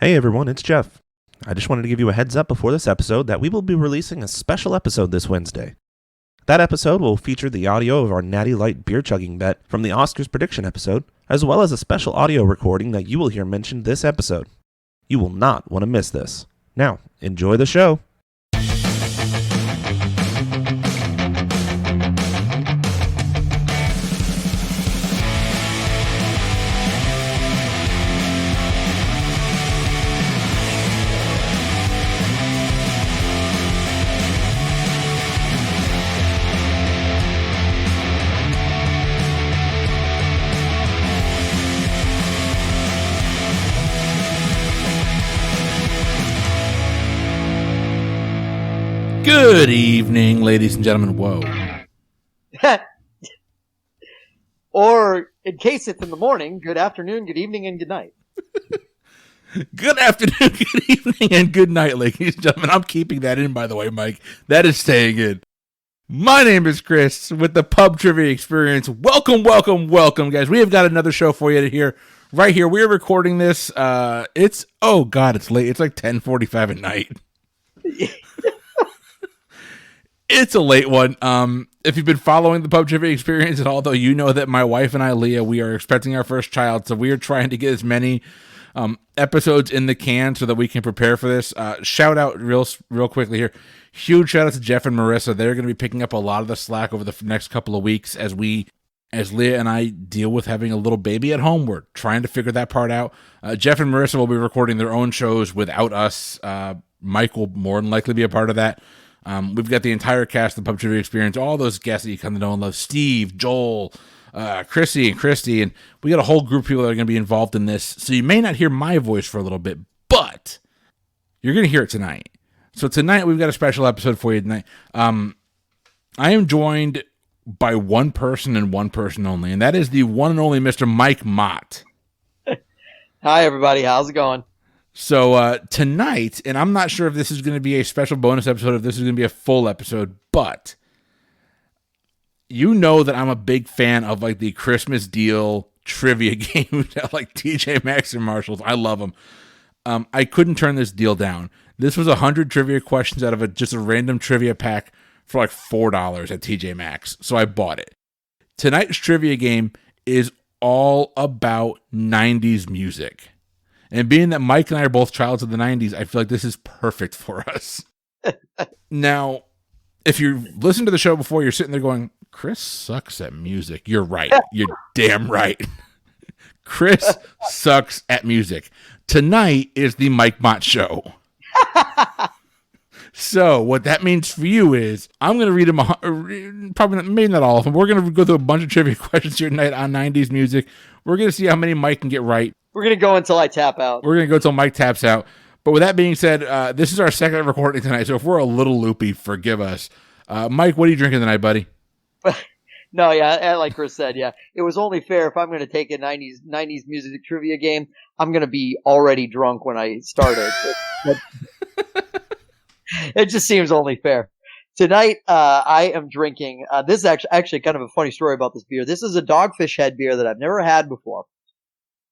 Hey everyone, it's Jeff. I just wanted to give you a heads up before this episode that we will be releasing a special episode this Wednesday. That episode will feature the audio of our Natty Light beer chugging bet from the Oscars prediction episode, as well as a special audio recording that you will hear mentioned this episode. You will not want to miss this. Now, enjoy the show. Good evening, ladies and gentlemen. Whoa. Or, in case it's in the morning, good afternoon, good evening, and good night. Good afternoon, good evening, and good night, ladies and gentlemen. I'm keeping that in, by the way, Mike. That is staying in. My name is Chris with the Pub Trivia Experience. Welcome, guys. We have got another show for you here. Right here. We're recording this. It's late. It's like 10:45 at night. It's a late one. If you've been following the Pub Trivia Experience at all, though, you know that my wife and I, Leah, we are expecting our first child, so we are trying to get as many episodes in the can so that we can prepare for this. Shout out real quickly here. Huge shout out to Jeff and Marissa. They're going to be picking up a lot of the slack over the next couple of weeks as Leah and I deal with having a little baby at home. We're trying to figure that part out. Jeff and Marissa will be recording their own shows without us. Mike will more than likely be a part of that. We've got the entire cast of the Pub Trivia Experience, all those guests that you come to know and love, Steve, Joel, Chrissy, and Christy, and we got a whole group of people that are going to be involved in this, so you may not hear my voice for a little bit, but you're going to hear it tonight. So tonight, we've got a special episode for you tonight. I am joined by one person and one person only, and that is the one and only Mr. Mike Mott. Hi, everybody. How's it going? So tonight, and I'm not sure if this is going to be a special bonus episode, if this is going to be a full episode, but you know that I'm a big fan of like the Christmas deal trivia games at like TJ Maxx and Marshalls. I love them. I couldn't turn this deal down. This was 100 trivia questions out of just a random trivia pack for like $4 at TJ Maxx, so I bought it. Tonight's trivia game is all about 90s music. And being that Mike and I are both childs of the 90s, I feel like this is perfect for us. Now, if you listen to the show before, you're sitting there going, Chris sucks at music. You're right. You're damn right. Chris sucks at music. Tonight is the Mike Mott Show. So what that means for you is I'm going to read them, maybe not all of them. We're going to go through a bunch of trivia questions here tonight on 90s music. We're going to see how many Mike can get right. We're going to go until I tap out. We're going to go until Mike taps out. But with that being said, this is our second recording tonight, so if we're a little loopy, forgive us. Mike, what are you drinking tonight, buddy? No, yeah, like Chris said, yeah. It was only fair if I'm going to take a 90s music trivia game, I'm going to be already drunk when I start it. It just seems only fair. Tonight, I am drinking, this is actually kind of a funny story about this beer. This is a Dogfish Head beer that I've never had before.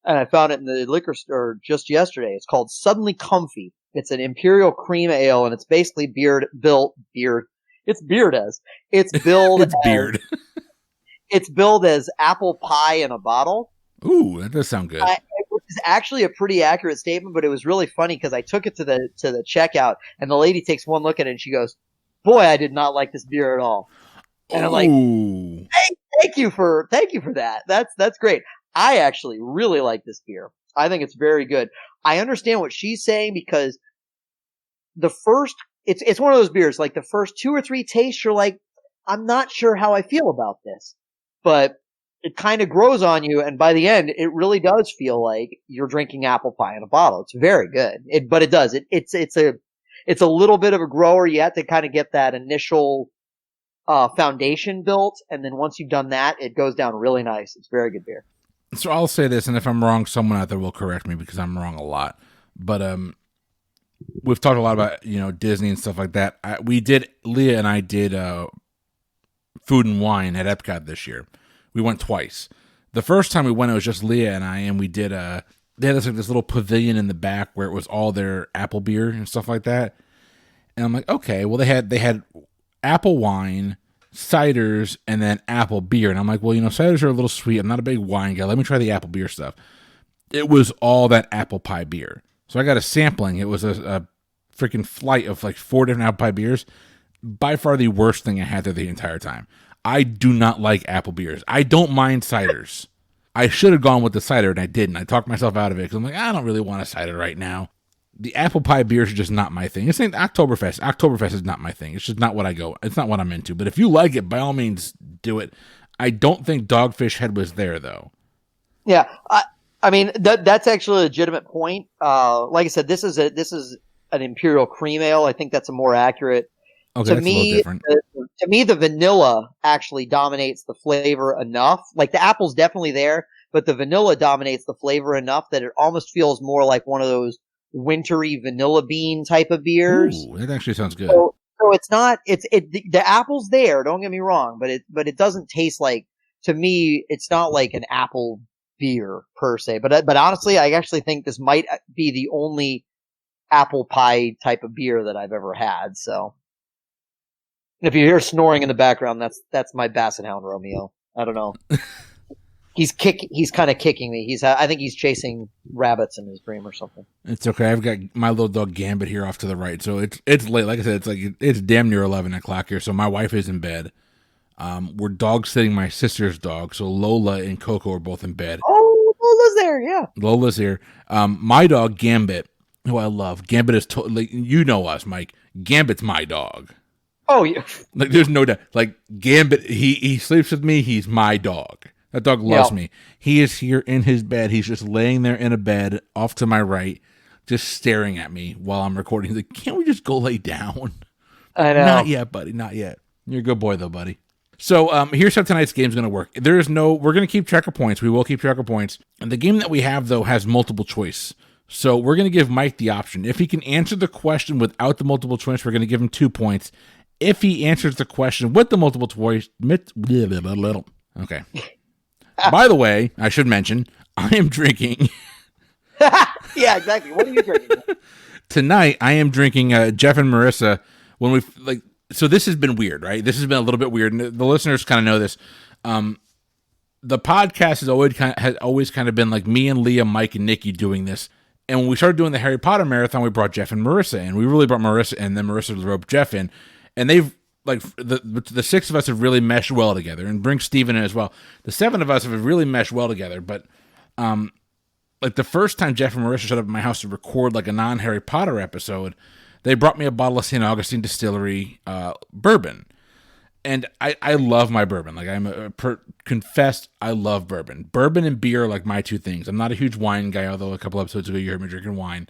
And I found it in the liquor store just yesterday. It's called Suddenly Comfy. It's an imperial cream ale, and it's basically It's beard as. It's billed It's beard. It's billed as apple pie in a bottle. Ooh, that does sound good. Which is actually a pretty accurate statement, but it was really funny because I took it to the checkout, and the lady takes one look at it, and she goes, "Boy, I did not like this beer at all." And I'm like, hey, thank you for that. That's great. I actually really like this beer. I think it's very good. I understand what she's saying because it's one of those beers, like the first 2 or 3 tastes, you're like, I'm not sure how I feel about this. But it kind of grows on you, and by the end, it really does feel like you're drinking apple pie in a bottle. It's very good. It's a little bit of a grower. You have to kind of get that initial foundation built, and then once you've done that, it goes down really nice. It's very good beer. So I'll say this, and if I'm wrong, someone out there will correct me because I'm wrong a lot. But we've talked a lot about Disney and stuff like that. Leah and I did Food and Wine at Epcot this year. We went twice. The first time we went, it was just Leah and I, and we did they had this little pavilion in the back where it was all their apple beer and stuff like that. And I'm like, okay, well they had apple wine, ciders, and then apple beer. And I'm like, well, ciders are a little sweet. I'm not a big wine guy. Let me try the apple beer stuff. It was all that apple pie beer. So I got a sampling. It was a freaking flight of like 4 different apple pie beers. By far the worst thing I had there the entire time. I do not like apple beers. I don't mind ciders. I should have gone with the cider, and I didn't. I talked myself out of it because I'm like, I don't really want a cider right now. The apple pie beers are just not my thing. It's like Oktoberfest. Oktoberfest is not my thing. It's just not what I go. It's not what I'm into. But if you like it, by all means, do it. I don't think Dogfish Head was there, though. Yeah, I mean that's actually a legitimate point. Like I said, this is an Imperial Cream Ale. I think that's a more accurate. Okay, that's a little different. To me, the vanilla actually dominates the flavor enough. Like the apple's definitely there, but the vanilla dominates the flavor enough that it almost feels more like one of those wintry vanilla bean type of beers. Ooh, that actually sounds good. So it's not. The apple's there. Don't get me wrong, but it doesn't taste like. To me, it's not like an apple beer per se. But honestly, I actually think this might be the only apple pie type of beer that I've ever had. So. If you hear snoring in the background, that's my Basset Hound Romeo. I don't know. He's kind of kicking me. I think he's chasing rabbits in his dream or something. It's okay. I've got my little dog Gambit here off to the right, so it's late. Like I said, it's damn near 11 o'clock here. So my wife is in bed. We're dog sitting my sister's dog, so Lola and Coco are both in bed. Oh, Lola's there, yeah. Lola's here. My dog Gambit, who I love. Gambit is totally. You know us, Mike. Gambit's my dog. Oh, yeah. Like, there's no doubt. Like, Gambit, he sleeps with me. He's my dog. That dog loves me. He is here in his bed. He's just laying there in a bed off to my right, just staring at me while I'm recording. He's like, can't we just go lay down? I know. Not yet, buddy. Not yet. You're a good boy, though, buddy. So here's how tonight's game is going to work. We're going to keep track of points. We will keep track of points. And the game that we have, though, has multiple choice. So we're going to give Mike the option. If he can answer the question without the multiple choice, we're going to give him 2 points. If he answers the question with the multiple choice, okay. By the way, I should mention, I am drinking. Yeah, exactly. What are you drinking? Tonight, I am drinking Jeff and Marissa. So this has been weird, right? This has been a little bit weird, and the listeners kind of know this. The podcast has always kind of been like me and Leah, Mike, and Nikki doing this. And when we started doing the Harry Potter marathon, we brought Jeff and Marissa in. We really brought Marissa, and then Marissa roped Jeff in. And they've, like, the 6 of us have really meshed well together, and bring Steven in as well. The 7 of us have really meshed well together, but, like, the first time Jeff and Marissa showed up at my house to record, like, a non-Harry Potter episode, they brought me a bottle of St. Augustine Distillery bourbon. And I love my bourbon. Like, confessed, I love bourbon. Bourbon and beer are, like, my 2 things. I'm not a huge wine guy, although a couple episodes ago you heard me drinking wine.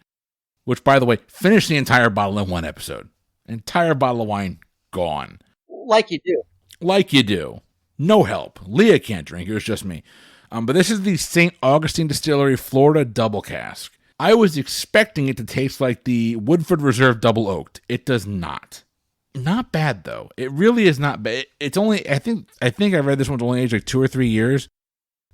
Which, by the way, finished the entire bottle in one episode. Entire bottle of wine gone. Like you do. Like you do. No help. Leah can't drink. It was just me. But this is the St. Augustine Distillery Florida Double Cask. I was expecting it to taste like the Woodford Reserve Double Oaked. It does not. Not bad, though. It really is not bad. It's only, I think I read this one's only aged like 2 or 3 years.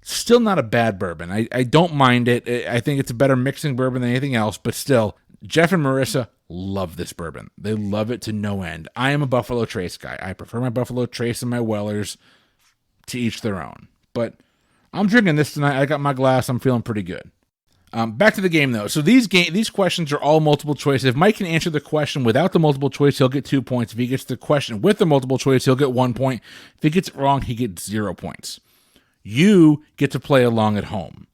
Still not a bad bourbon. I don't mind it. I think it's a better mixing bourbon than anything else, but still, Jeff and Marissa love this bourbon. They love it to no end. I am a Buffalo Trace guy. I prefer my Buffalo Trace and my Wellers, to each their own. But I'm drinking this tonight. I got my glass. I'm feeling pretty good. Back to the game, though. So these questions are all multiple choice. If Mike can answer the question without the multiple choice, he'll get 2 points. If he gets the question with the multiple choice, he'll get 1 point. If he gets it wrong, he gets 0 points. You get to play along at home.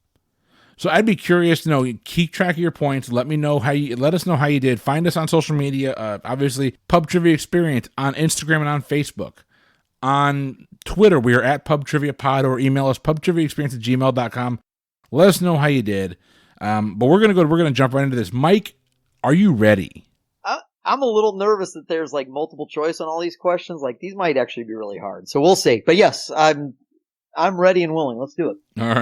So I'd be curious to know, keep track of your points. Let us know how you did. Find us on social media. Obviously, Pub Trivia Experience on Instagram and on Facebook. On Twitter, we are at Pub Trivia Pod, or email us pubtriviaexperience@gmail.com. Let us know how you did. But we're gonna jump right into this. Mike, are you ready? I'm a little nervous that there's like multiple choice on all these questions. Like these might actually be really hard. So we'll see. But yes, I'm ready and willing. Let's do it. All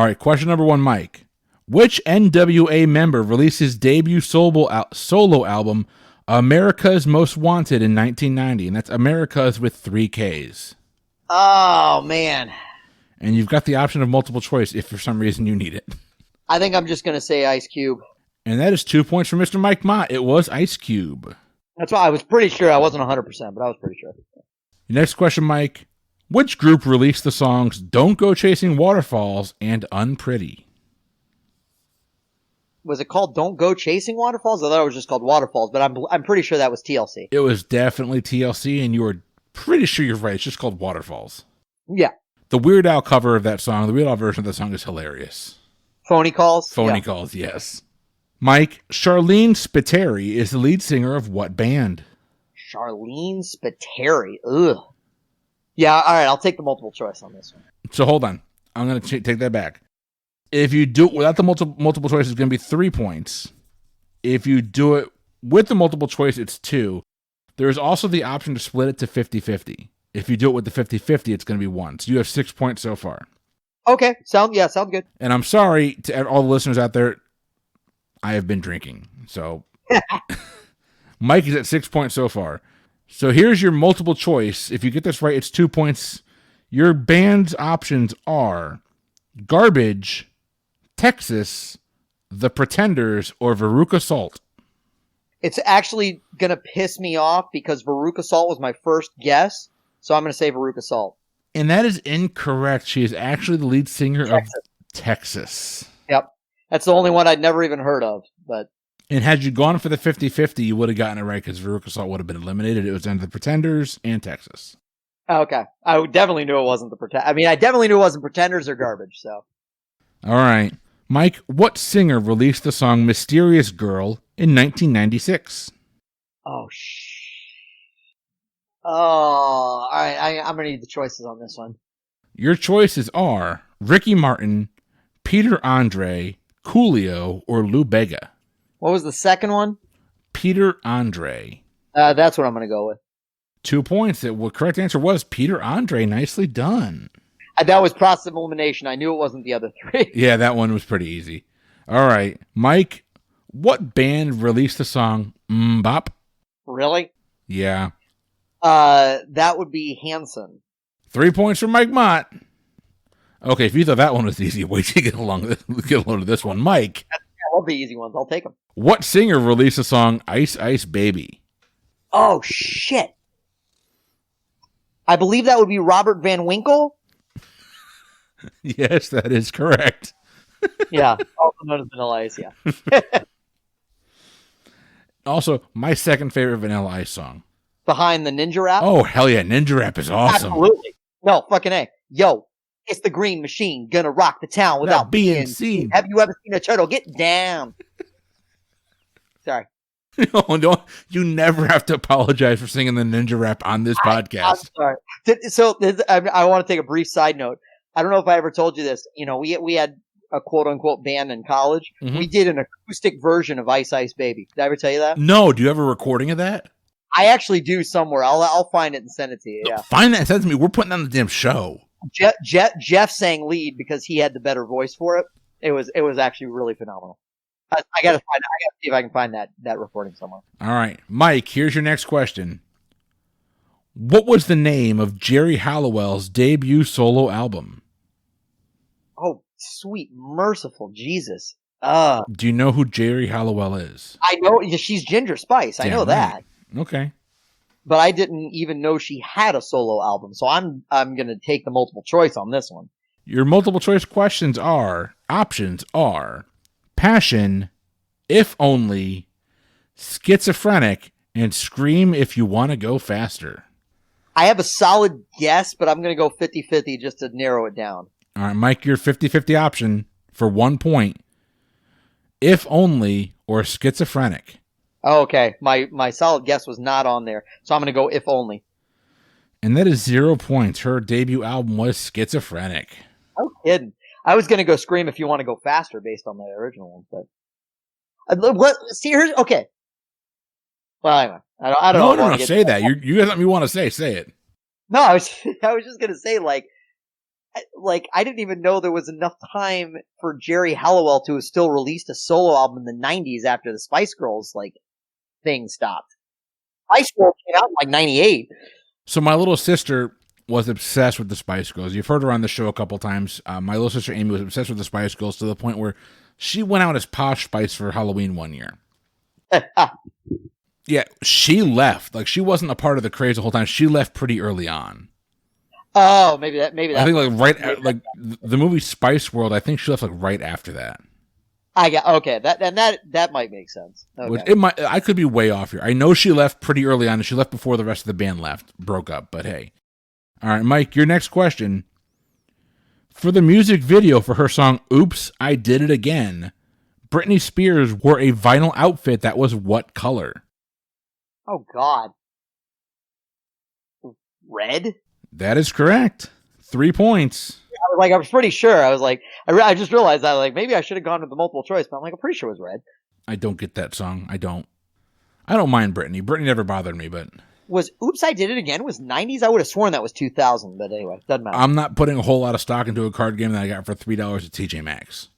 right. Question number 1, Mike. Which NWA member released his debut solo album, America's Most Wanted, in 1990? And that's America's with 3 Ks. Oh, man. And you've got the option of multiple choice if for some reason you need it. I think I'm just going to say Ice Cube. And that is 2 points for Mr. Mike Mott. It was Ice Cube. That's why I was pretty sure. I wasn't 100%, but I was pretty sure. Your next question, Mike. Which group released the songs Don't Go Chasing Waterfalls and Unpretty? Was it called Don't Go Chasing Waterfalls? I thought it was just called Waterfalls, but I'm pretty sure that was TLC. It was definitely TLC, and you were pretty sure you're right. It's just called Waterfalls. Yeah. The Weird Al cover of that song, the Weird Al version of the song is hilarious. Phony Calls? Phony Calls, yes. Mike, Charlene Spiteri is the lead singer of what band? Charlene Spiteri. Ugh. Yeah, all right, I'll take the multiple choice on this one. So hold on. I'm going to take that back. If you do it without the multiple choice, it's going to be 3 points. If you do it with the multiple choice, it's 2. There is also the option to split it to 50-50. If you do it with the 50-50, it's going to be 1. So you have 6 points so far. Okay, sounds good. And I'm sorry to all the listeners out there. I have been drinking. So Mike is at 6 points so far. So here's your multiple choice. If you get this right, it's 2 points. Your band's options are Garbage, Texas, The Pretenders, or Veruca Salt. It's actually going to piss me off because Veruca Salt was my first guess, so I'm going to say Veruca Salt. And that is incorrect. She is actually the lead singer of Texas. Yep. That's the only one I'd never even heard of. But And had you gone for the 50-50, you would have gotten it right because Veruca Salt would have been eliminated. It was under The Pretenders and Texas. Okay. I definitely knew it wasn't the Pretenders. I mean, I definitely knew it wasn't Pretenders or Garbage, so. All right. Mike, what singer released the song Mysterious Girl in 1996? Oh, all right. I'm going to need the choices on this one. Your choices are Ricky Martin, Peter Andre, Coolio, or Lou Bega. What was the second one? Peter Andre. That's what I'm going to go with. 2 points. The correct answer was Peter Andre. Nicely done. That was process of elimination. I knew it wasn't the other 3. Yeah, that one was pretty easy. All right. Mike, what band released the song Mbop? Really? Yeah. That would be Hanson. 3 points for Mike Mott. Okay, if you thought that one was easy, wait till you get a load of this one. Mike. I love the easy ones. I'll take them. What singer released the song Ice Ice Baby? Oh, shit. I believe that would be Robert Van Winkle. Yes, that is correct. Yeah, also known as Vanilla Ice, yeah. Also, my second favorite Vanilla Ice song. Behind the Ninja Rap? Oh, hell yeah. Ninja Rap is awesome. Absolutely. No, fucking A. Yo, it's the Green Machine gonna rock the town without being seen. Have you ever seen a turtle get down? Sorry. No, you never have to apologize for singing the Ninja Rap on this podcast. I'm sorry. So I want to take a brief side note. I don't know if I ever told you this. You know, we had a quote unquote band in college. Mm-hmm. We did an acoustic version of Ice Ice Baby. Did I ever tell you that? No. Do you have a recording of that? I actually do somewhere. I'll find it and send it to you. Yeah. Find that and send it to me. We're putting on the damn show. Jeff sang lead because he had the better voice for it. It was actually really phenomenal. I gotta see if I can find that recording somewhere. All right, Mike. Here's your next question. What was the name of Jerry Halliwell's debut solo album? Oh, sweet, merciful Jesus. Do you know who Jerry Halliwell is? I know she's Ginger Spice. I know right. That. Okay. But I didn't even know she had a solo album, so I'm going to take the multiple choice on this one. Your multiple choice options are Passion, If Only, Schizophrenic, and Scream If You Want to Go Faster. I have a solid guess, but I'm going to go 50-50 just to narrow it down. All right, Mike, your 50-50 option for 1 point. If Only or Schizophrenic. Oh, okay. My solid guess was not on there, so I'm going to go If Only. And that is 0 points. Her debut album was Schizophrenic. I'm kidding. I was going to go Scream If You Want to Go Faster based on the original one, but what? See, here's okay. Well, anyway, I don't know. No, say that. You got something you want to say? Say it. No, I was just going to say like I didn't even know there was enough time for Jerry Halliwell to have still released a solo album in the 90s after the Spice Girls thing stopped. Spice Girls came out in 98. So my little sister was obsessed with the Spice Girls. You've heard her on the show a couple times. My little sister Amy was obsessed with the Spice Girls to the point where She went out as Posh Spice for Halloween one year. Yeah, she left. Like, she wasn't a part of the craze the whole time. She left pretty early on. Oh, maybe that. I think the movie Spice World. I think she left like right after that. Okay. That might make sense. Okay. Which I could be way off here. I know she left pretty early on, and she left before the rest of the band broke up. But hey, all right, Mike, your next question. For the music video for her song "Oops, I Did It Again," Britney Spears wore a vinyl outfit that was what color? Oh God, red. That is correct. 3 points. I was pretty sure. I was like, I just realized that, like, maybe I should have gone with the multiple choice, but I'm pretty sure it was red. I don't get that song. I don't mind Britney. Britney never bothered me, but was "Oops, I Did It Again" was 90s? I would have sworn that was 2000, but anyway, doesn't matter. I'm not putting a whole lot of stock into a card game that I got for $3 at TJ Maxx.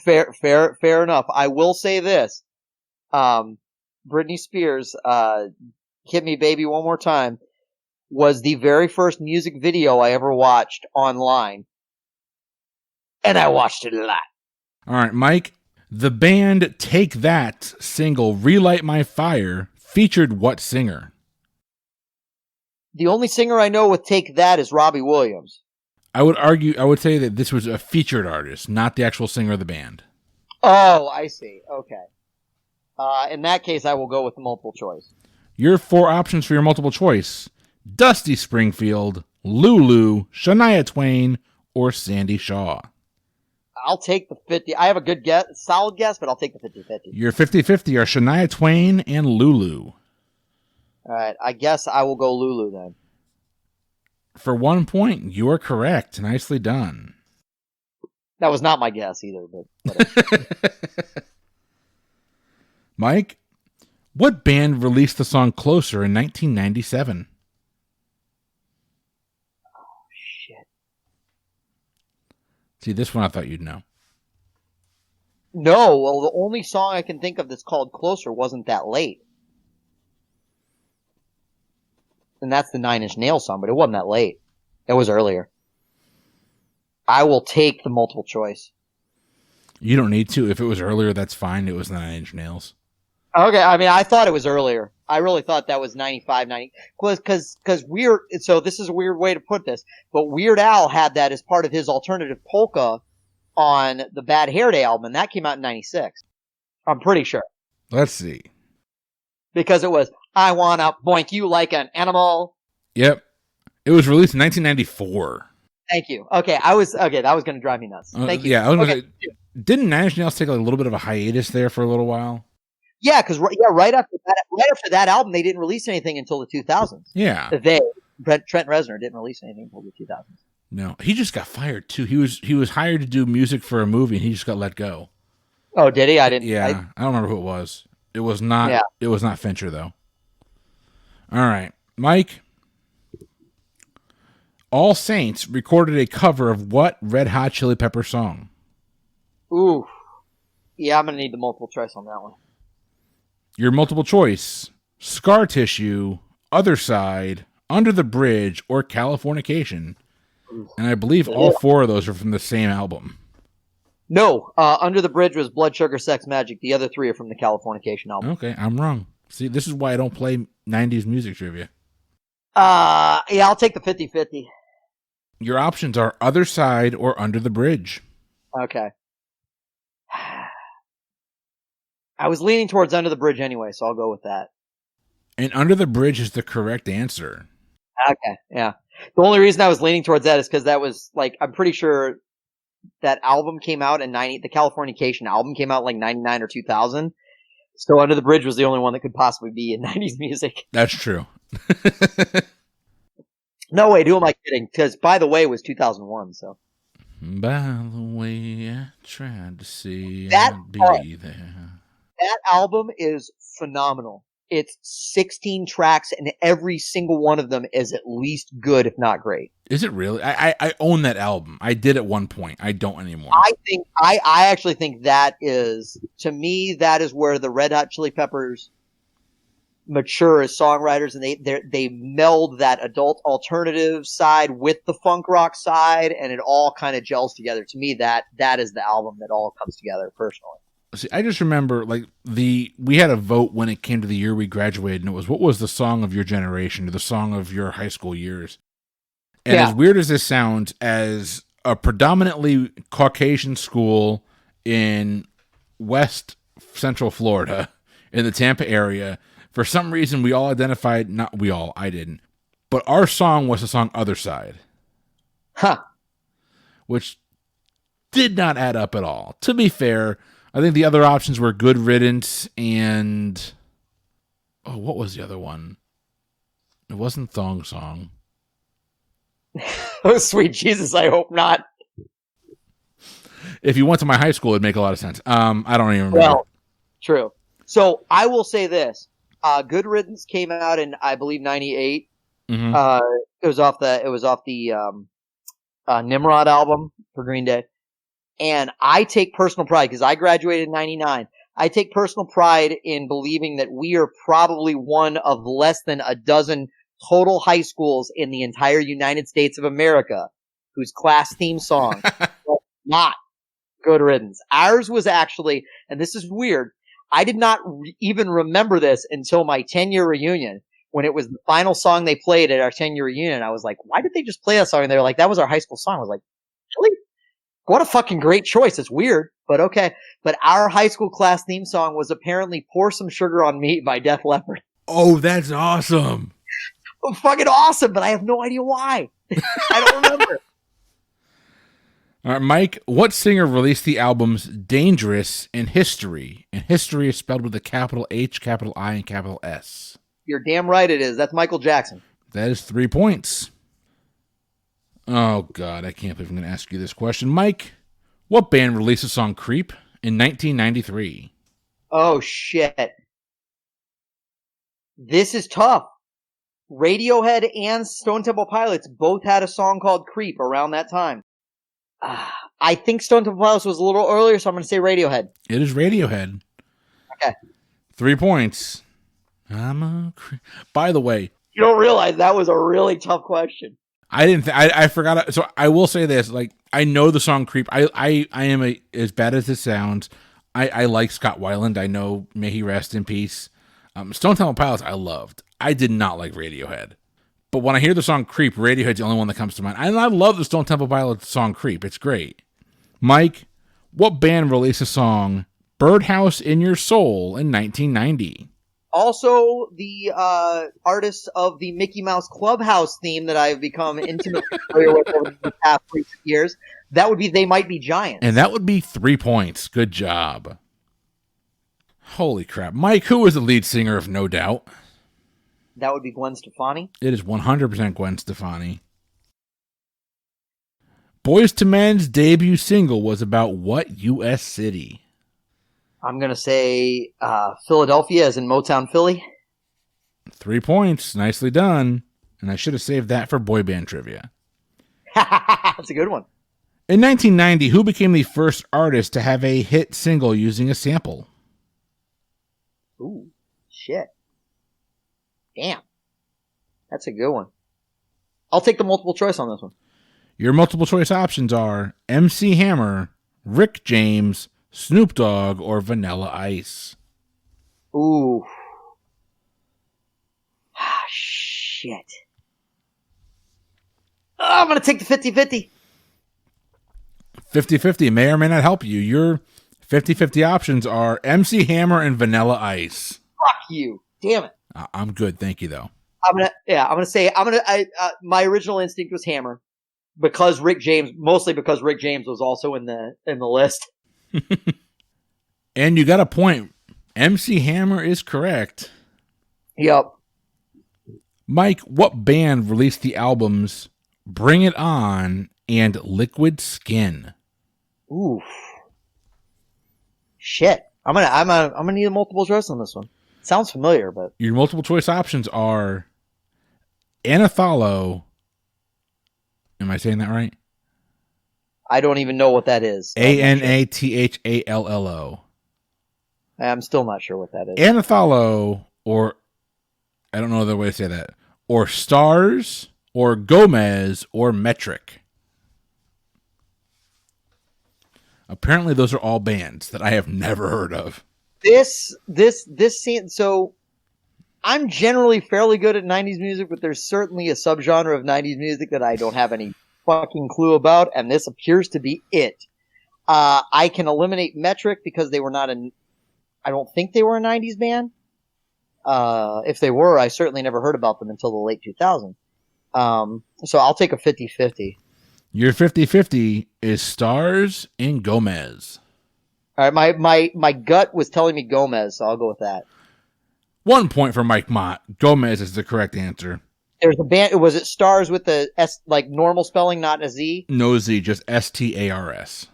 Fair enough. I will say this: Britney Spears, "Hit Me Baby One More Time," was the very first music video I ever watched online. And I watched it a lot. All right, Mike. The band Take That single "Relight My Fire" featured what singer? The only singer I know with Take That is Robbie Williams. I would say that this was a featured artist, not the actual singer of the band. Oh, I see. Okay. In that case, I will go with the multiple choice. Your 4 options for your multiple choice: Dusty Springfield, Lulu, Shania Twain, or Sandy Shaw. I'll take the 50. I have a good guess, solid guess, but I'll take the 50-50. Your 50-50 are Shania Twain and Lulu. All right. I guess I will go Lulu then. For 1 point, you are correct. Nicely done. That was not my guess either, but Mike, what band released the song "Closer" in 1997? Shit. See, this one I thought you'd know. No, well, the only song I can think of that's called "Closer" wasn't that late. And that's the 9 Inch Nails song, but it wasn't that late. It was earlier. I will take the multiple choice. You don't need to. If it was earlier, that's fine. It was 9 Inch Nails. Okay, I mean, I thought it was earlier. I really thought that was 95, 90. Because Weird, so this is a weird way to put this, but Weird Al had that as part of his alternative polka on the Bad Hair Day album, and that came out in 96. I'm pretty sure. Let's see. Because it was, "I wanna boink you like an animal." Yep. It was released in 1994. Thank you. Okay, that was going to drive me nuts. Thank you. Yeah, Okay. Didn't 9 Inch Nails take a little bit of a hiatus there for a little while? Yeah, because right after that album, they didn't release anything until the 2000s. Yeah. Trent Reznor didn't release anything until the 2000s. No, he just got fired too. He was hired to do music for a movie, and he just got let go. Oh, did he? I didn't. Yeah, I don't remember who it was. It was not. Yeah. It was not Fincher though. All right, Mike. All Saints recorded a cover of what Red Hot Chili Pepper song? Ooh. Yeah, I'm going to need the multiple choice on that one. Your multiple choice: Scar Tissue, Other Side, Under the Bridge, or Californication. And I believe all 4 of those are from the same album. No, Under the Bridge was Blood Sugar Sex Magic. The other 3 are from the Californication album. Okay, I'm wrong. See, this is why I don't play 90s music trivia. Yeah, I'll take the 50-50. Your options are Other Side or Under the Bridge. Okay. I was leaning towards Under the Bridge anyway, so I'll go with that. And Under the Bridge is the correct answer. Okay, yeah. The only reason I was leaning towards that is because that was, like, I'm pretty sure that album came out in the Californication album came out like 99 or 2000. So Under the Bridge was the only one that could possibly be in 90s music. That's true. No, wait, who am I kidding? Because By the Way was 2001, so. By the way, I tried to see that I'd be there. That album is phenomenal. It's 16 tracks, and every single one of them is at least good, if not great. Is it really? I own that album. I did at one point. I don't anymore. I actually think that is, to me, that is where the Red Hot Chili Peppers mature as songwriters, and they meld that adult alternative side with the funk rock side, and it all kind of gels together. To me, that is the album that all comes together personally. See, I just remember we had a vote when it came to the year we graduated, and it was what was the song of your generation or the song of your high school years. And as weird as this sounds, as a predominantly Caucasian school in West Central Florida in the Tampa area, for some reason we all identified, not we all, I didn't, but our song was the song Other Side. Huh. Which did not add up at all. To be fair, I think the other options were Good Riddance and... Oh, what was the other one? It wasn't Thong Song. Oh, sweet Jesus, I hope not. If you went to my high school, it'd make a lot of sense. I don't even remember. Well, true. So I will say this. Good Riddance came out in, I believe, 98. Mm-hmm. It was off the Nimrod album for Green Day. And I take personal pride, because I graduated in 99. I take personal pride in believing that we are probably one of less than a dozen total high schools in the entire United States of America whose class theme song was not Good Riddance. Ours was actually, and this is weird, I did not even remember this until my 10-year reunion, when it was the final song they played at our 10-year reunion. I was like, why did they just play that song? And they were like, that was our high school song. I was like, really? What a fucking great choice. It's weird, but okay. But our high school class theme song was apparently Pour Some Sugar on Me by Def Leppard. Oh, that's awesome. Fucking awesome, but I have no idea why. I don't remember. All right, Mike, what singer released the albums Dangerous and History? And History is spelled with a capital H, capital I, and capital S. You're damn right it is. That's Michael Jackson. That is 3 points. Oh, God, I can't believe I'm going to ask you this question. Mike, what band released the song Creep in 1993? Oh, shit. This is tough. Radiohead and Stone Temple Pilots both had a song called Creep around that time. I think Stone Temple Pilots was a little earlier, so I'm going to say Radiohead. It is Radiohead. Okay. 3 points. By the way, you don't realize that was a really tough question. I forgot. So I will say this: like, I know the song "Creep." I am as bad as it sounds. I like Scott Weiland. I know, may he rest in peace. Stone Temple Pilots, I loved. I did not like Radiohead, but when I hear the song "Creep," Radiohead's the only one that comes to mind. And I love the Stone Temple Pilots song "Creep." It's great. Mike, what band released the song "Birdhouse in Your Soul" in 1990? Also, the artists of the Mickey Mouse Clubhouse theme that I've become intimately familiar with over the past recent years. That would be They Might Be Giants. And that would be 3 points. Good job. Holy crap. Mike, who is the lead singer of No Doubt? That would be Gwen Stefani. It is 100% Gwen Stefani. Boyz II Men's debut single was about what U.S. city? I'm going to say Philadelphia, as in Motown, Philly. 3 points. Nicely done. And I should have saved that for boy band trivia. That's a good one. In 1990, who became the first artist to have a hit single using a sample? Ooh, shit. Damn. That's a good one. I'll take the multiple choice on this one. Your multiple choice options are MC Hammer, Rick James, Snoop Dogg, or Vanilla Ice. Ooh. Ah, shit. Oh, I'm going to take the 50-50. 50-50 may or may not help you. Your 50-50 options are MC Hammer and Vanilla Ice. Fuck you. Damn it. I'm good. Thank you, though. My original instinct was Hammer because mostly because Rick James was also in the list. And you got a point. MC Hammer is correct. Yep. Mike, what band released the albums Bring It On and Liquid Skin? Ooh. Shit. I'm gonna need a multiple choice on this one. Sounds familiar, but your multiple choice options are Anathalo. Am I saying that right? I don't even know what that is. Anathallo. I'm still not sure what that is. Anathalo or I don't know the way to say that. Or Stars, or Gomez, or Metric. Apparently, those are all bands that I have never heard of. This scene. So I'm generally fairly good at 90s music, but there's certainly a subgenre of 90s music that I don't have any fucking clue about, and this appears to be it. I can eliminate Metric because they were not I don't think they were a 90s band. If they were, I certainly never heard about them until the late 2000s. So I'll take a 50-50. Your 50-50 is Stars and Gomez. All right, my gut was telling me Gomez, so I'll go with that. 1 point for Mike Mott. Gomez is the correct answer. There's a band. Was it Stars with the S, like normal spelling, not a Z? No Z, just STARS.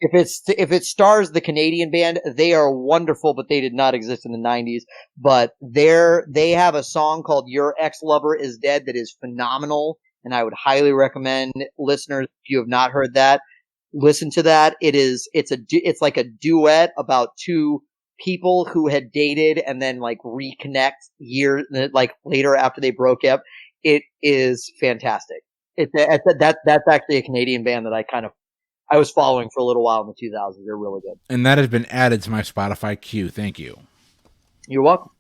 If it's Stars, the Canadian band, they are wonderful, but they did not exist in the 90s. But they have a song called "Your Ex-Lover Is Dead" that is phenomenal, and I would highly recommend listeners, if you have not heard that, listen to that. It's like a duet about two people who had dated and then like reconnect years like later after they broke up. It is fantastic. That's actually a Canadian band that I was following for a little while in the 2000s. They're really good. And that has been added to my Spotify queue. Thank you. You're welcome.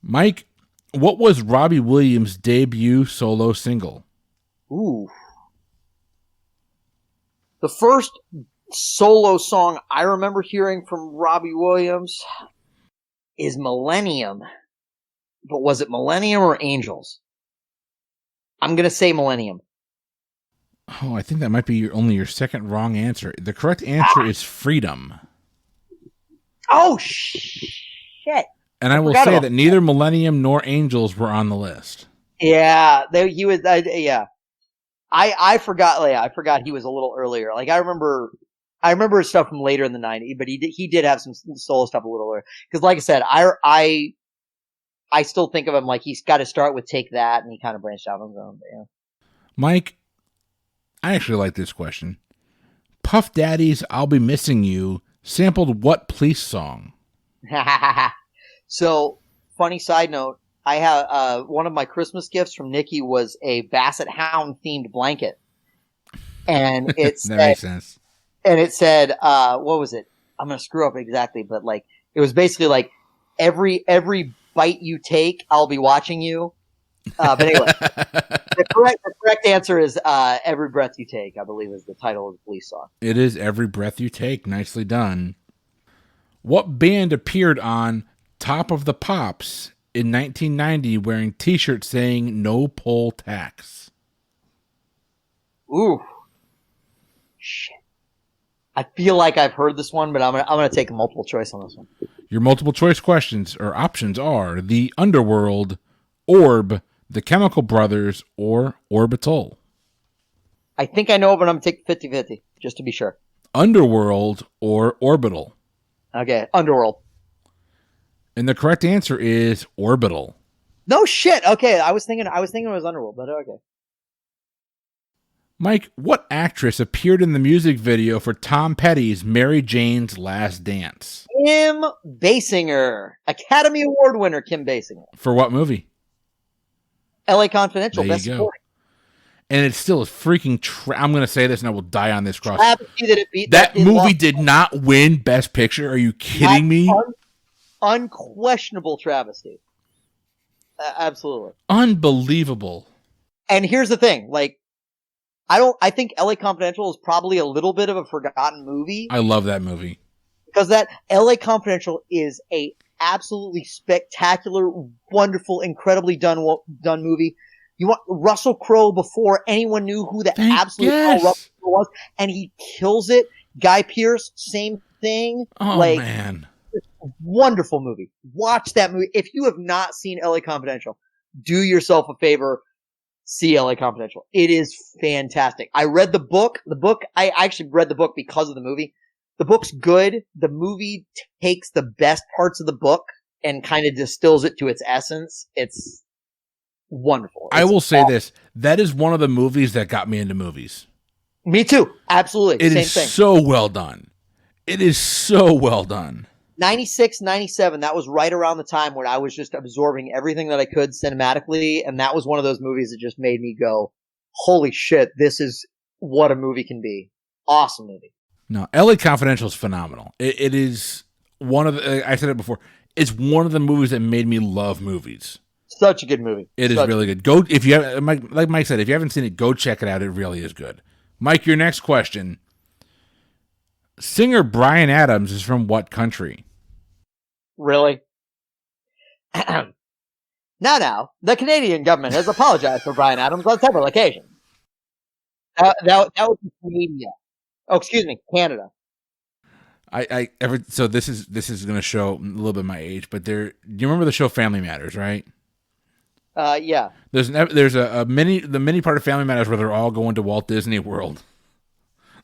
Mike, what was Robbie Williams' debut solo single? Ooh. The first solo song I remember hearing from Robbie Williams is Millennium. But was it Millennium or Angels? I'm going to say Millennium. Oh, I think that might be only your second wrong answer. The correct answer is Freedom. Oh, shit. And I will say that neither Millennium nor Angels were on the list. Yeah, he was. Yeah, I forgot. Yeah, I forgot he was a little earlier. Like I remember his stuff from later in the 90s, but he did have some solo stuff a little earlier. Because, like I said, I still think of him like he's got to start with Take That, and he kind of branched out on his own. Yeah. Mike, I actually like this question. Puff Daddy's "I'll Be Missing You" sampled what Police song? So, funny side note, I have one of my Christmas gifts from Nikki was a Basset Hound themed blanket, and it said, that makes sense. And it said, what was it? I'm gonna screw up exactly, but like it was basically like every bite you take, I'll be watching you. But anyway, the correct answer is "Every Breath You Take," I believe is the title of the Police song. It is "Every Breath You Take." Nicely done. What band appeared on Top of the Pops in 1990 wearing T-shirts saying "No Poll Tax"? Ooh, shit! I feel like I've heard this one, but I'm gonna take a multiple choice on this one. Your multiple choice questions or options are The Underworld, Orb, The Chemical Brothers, or Orbital. I think I know, but I'm taking 50-50 just to be sure. Underworld or Orbital? Okay, Underworld. And the correct answer is Orbital. No shit. Okay, I was thinking it was Underworld, but okay. Mike, what actress appeared in the music video for Tom Petty's Mary Jane's Last Dance? Kim Basinger, Academy Award winner Kim Basinger. For what movie? L.A. Confidential. There you go. And it's still a freaking. I'm going to say this, and I will die on this cross. That movie did not win Best Picture. Are you kidding me? Unquestionable travesty. Absolutely. Unbelievable. And here's the thing, like, I think L.A. Confidential is probably a little bit of a forgotten movie. I love that movie. Because that L.A. Confidential is a absolutely spectacular, wonderful, incredibly done movie. You want Russell Crowe before anyone knew who the absolute hell Russell Crowe was, and he kills it. Guy Pearce, same thing. Oh, man. Wonderful movie. Watch that movie. If you have not seen L.A. Confidential, do yourself a favor. See L.A. Confidential. It is fantastic. I read the book. I actually read the book because of the movie. The book's good. The movie takes the best parts of the book and kind of distills it to its essence. It's wonderful. I will say this. That is one of the movies that got me into movies. Me too. Absolutely. It is so well done. It is so well done. 96, 97, that was right around the time when I was just absorbing everything that I could cinematically, and that was one of those movies that just made me go, holy shit, this is what a movie can be. Awesome movie. No, LA Confidential is phenomenal. It is one of the, I said it before, it's one of the movies that made me love movies. Such a good movie. It is really good. Go, if you have, like Mike said, if you haven't seen it, go check it out. It really is good. Mike, your next question. Singer Bryan Adams is from what country? Really? Now, the Canadian government has apologized for Bryan Adams on several occasions. That would be Canada. Oh, excuse me, Canada. So this is going to show a little bit my age, but do you remember the show Family Matters, right? Yeah. There's the mini part of Family Matters where they're all going to Walt Disney World,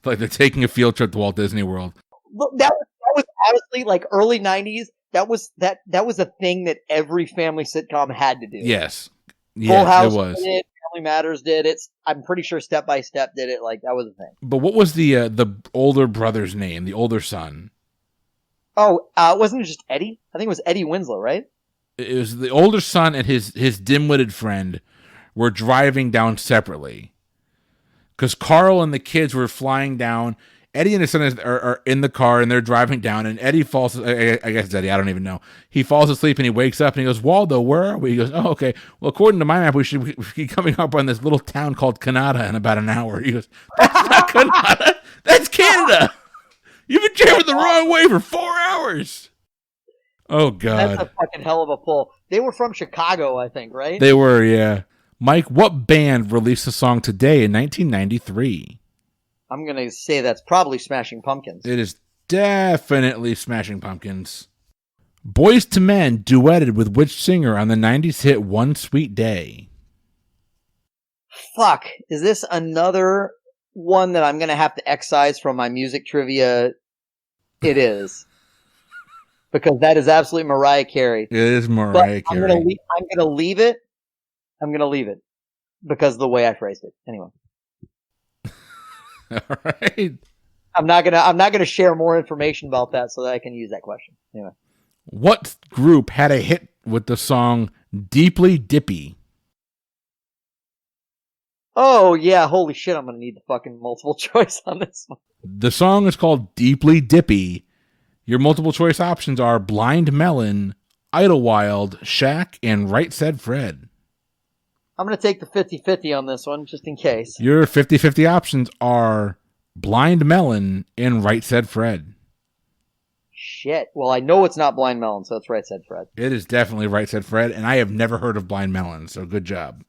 like they're taking a field trip to Walt Disney World. Look, that was honestly like early 90s. That was a thing that every family sitcom had to do. Yes. Full House it was. did it. Family Matters did it. I'm pretty sure Step by Step did it. Like that was a thing. But what was the older brother's name? The older son. Oh, wasn't it just Eddie? I think it was Eddie Winslow, right? It was the older son and his dim-witted friend were driving down separately because Carl and the kids were flying down. Eddie and his son are in the car and they're driving down, and Eddie falls. I guess it's Eddie. I don't even know. He falls asleep and he wakes up and he goes, "Waldo, where are we?" He goes, "Oh, okay. Well, according to my map, we should be coming up on this little town called Canada in about an hour." He goes, "That's not Canada. That's Canada. You've been driving the wrong way for 4 hours." Oh God, that's a fucking hell of a pull. They were from Chicago, I think, right? They were, yeah. Mike, what band released a song today in 1993? I'm going to say that's probably Smashing Pumpkins. It is definitely Smashing Pumpkins. Boyz II Men duetted with which singer on the 90s hit One Sweet Day? Fuck. Is this another one that I'm going to have to excise from my music trivia? It is. Because that is absolutely Mariah Carey. It is Mariah Carey. I'm going to leave it. I'm going to leave it. Because of the way I phrased it. Anyway. All right. I'm not gonna share more information about that so that I can use that question. Anyway. What group had a hit with the song Deeply Dippy? Oh yeah, holy shit, I'm gonna need the fucking multiple choice on this one. The song is called Deeply Dippy. Your multiple choice options are Blind Melon, Idlewild, Shaq, and Right Said Fred. I'm going to take the 50-50 on this one, just in case. Your 50-50 options are Blind Melon and Right Said Fred. Shit. Well, I know it's not Blind Melon, so it's Right Said Fred. It is definitely Right Said Fred, and I have never heard of Blind Melon, so good job.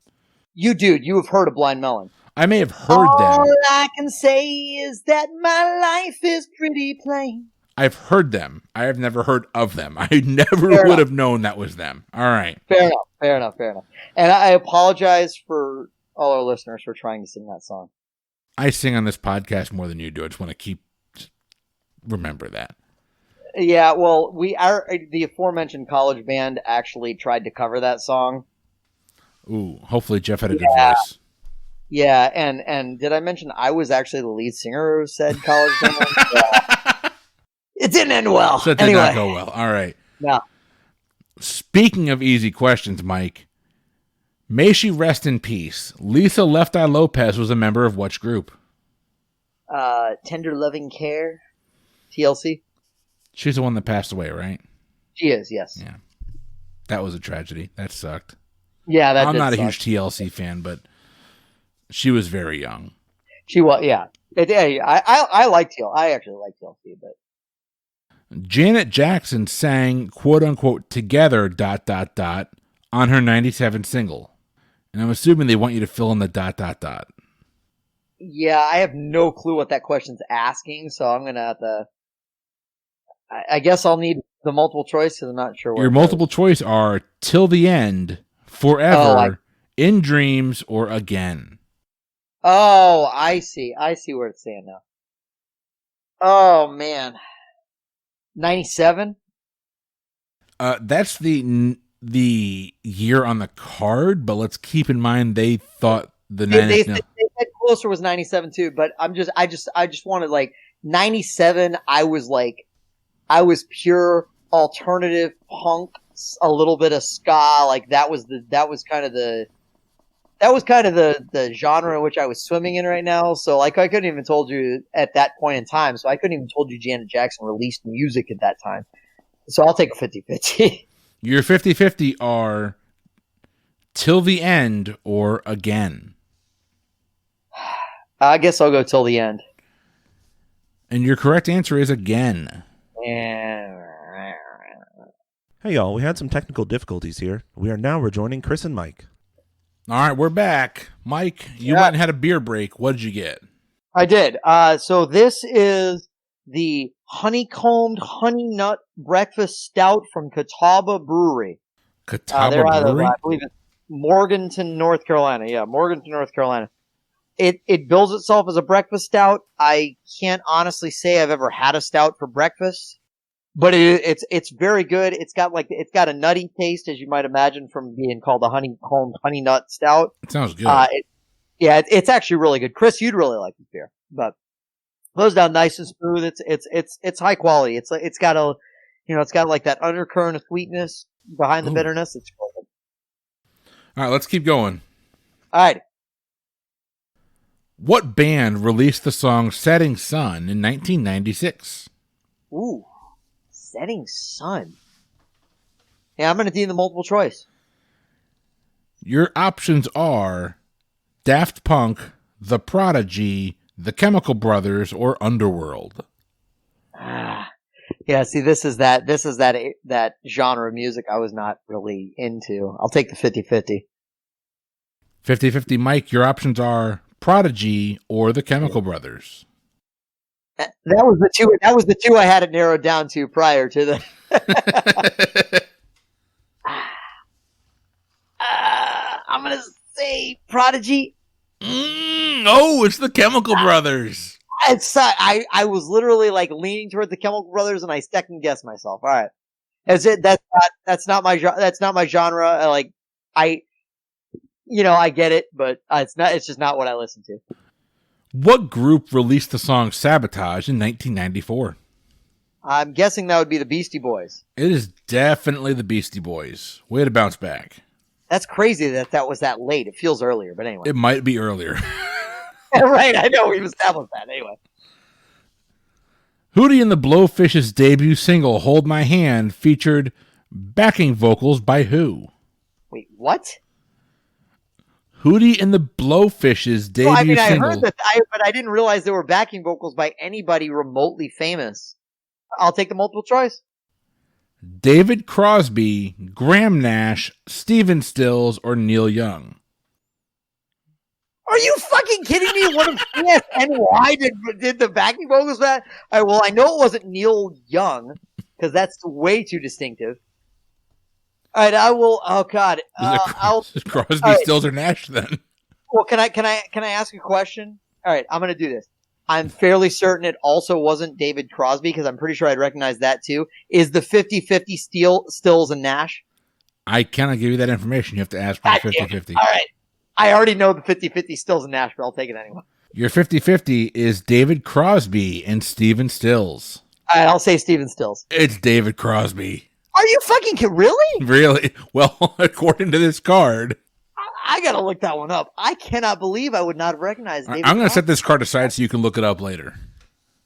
You have heard of Blind Melon. I may have heard them. All I can say is that my life is pretty plain. I've heard them. I have never heard of them. I never would have known that was them. All right. Fair enough. And I apologize for all our listeners for trying to sing that song. I sing on this podcast more than you do. I just want to remember that. Yeah, well, the aforementioned college band actually tried to cover that song. Ooh, hopefully Jeff had a good voice. Yeah, and did I mention I was actually the lead singer of said college band? Yeah. It didn't end well. So it did not go well. All right. Yeah. Speaking of easy questions, Mike, may she rest in peace. Lisa Left Eye Lopez was a member of which group? Tender Loving Care, TLC. She's the one that passed away, right? She is, yes. Yeah. That was a tragedy. That sucked. Yeah, I'm not a huge TLC fan, but she was very young. She was, yeah. I like TLC. I actually like TLC, but. Janet Jackson sang quote unquote together ... on her 97 single. And I'm assuming they want you to fill in the ... Yeah, I have no clue what that question's asking, so I'm going to have to. I guess I'll need the multiple choice because I'm not sure what. Your multiple choice are Till the End, Forever, In Dreams, or Again. Oh, I see. I see where it's saying now. Oh, man. 97? That's the year on the card, but let's keep in mind they thought the 90s. They said closer was 97 too, but I just wanted like 97. I was pure alternative punk, a little bit of ska. Like that was kind of the genre in which I was swimming in right now. So like I couldn't even told you at that point in time. So I couldn't even told you Janet Jackson released music at that time. So I'll take a 50-50. Your 50-50 are Till the End or Again. I guess I'll go Till the End. And your correct answer is Again. Yeah. Hey y'all, we had some technical difficulties here. We are now rejoining Chris and Mike. All right, we're back. Mike, you went and had a beer break. What did you get? I did. So this is the honeycombed honey nut breakfast stout from Catawba Brewery. Catawba Brewery? I believe it's Morganton, North Carolina. Yeah, Morganton, North Carolina. It bills itself as a breakfast stout. I can't honestly say I've ever had a stout for breakfast, but it's very good. It's got a nutty taste, as you might imagine from being called a honeycombed honey nut stout. It sounds good. It's actually really good. Chris, you'd really like this beer, but it goes down nice and smooth. It's high quality. It's got like that undercurrent of sweetness behind the bitterness. It's cool. All right, let's keep going. All right. What band released the song Setting Sun in 1996? Ooh, Setting Sun. Yeah, I'm going to do the multiple choice. Your options are Daft Punk, The Prodigy, The Chemical Brothers, or Underworld. Yeah, see, this is that genre of music I was not really into. I'll take the 50-50. 50-50, Mike, your options are Prodigy or The Chemical Brothers. That was the two I had it narrowed down to prior to the. I'm gonna say Prodigy. It's The Chemical Brothers. I was literally like leaning toward the Chemical Brothers, and I second guessed myself. All right, that's not my genre. I get it, but it's just not what I listen to. What group released the song Sabotage in 1994? I'm guessing that would be the Beastie Boys. It is definitely the Beastie Boys. Way to bounce back. That's crazy that was that late. It feels earlier, but anyway. It might be earlier. Right, I know. We've established that. Anyway. Hootie and the Blowfish's debut single, Hold My Hand, featured backing vocals by who? Wait, what? Hootie and the Blowfish's debut single. I heard that, but I didn't realize there were backing vocals by anybody remotely famous. I'll take the multiple choice. David Crosby, Graham Nash, Stephen Stills, or Neil Young? Are you fucking kidding me? One of CSNY did the backing vocals for that? All right, well, I know it wasn't Neil Young, because that's way too distinctive. All right, I will. Oh God, is Crosby, Stills, or Nash then? Well, can I ask a question? All right, I'm gonna do this. I'm fairly certain it also wasn't David Crosby because I'm pretty sure I'd recognize that too. Is the 50-50 Stills and Nash? I cannot give you that information. You have to ask for the 50-50. All right, I already know the 50-50 Stills and Nash, but I'll take it anyway. Your 50-50 is David Crosby and Stephen Stills. All right, I'll say Stephen Stills. It's David Crosby. Are you fucking kidding? Really? Really? Well, according to this card. I gotta look that one up. I cannot believe I would not have recognized David I'm going to set this card aside so you can look it up later.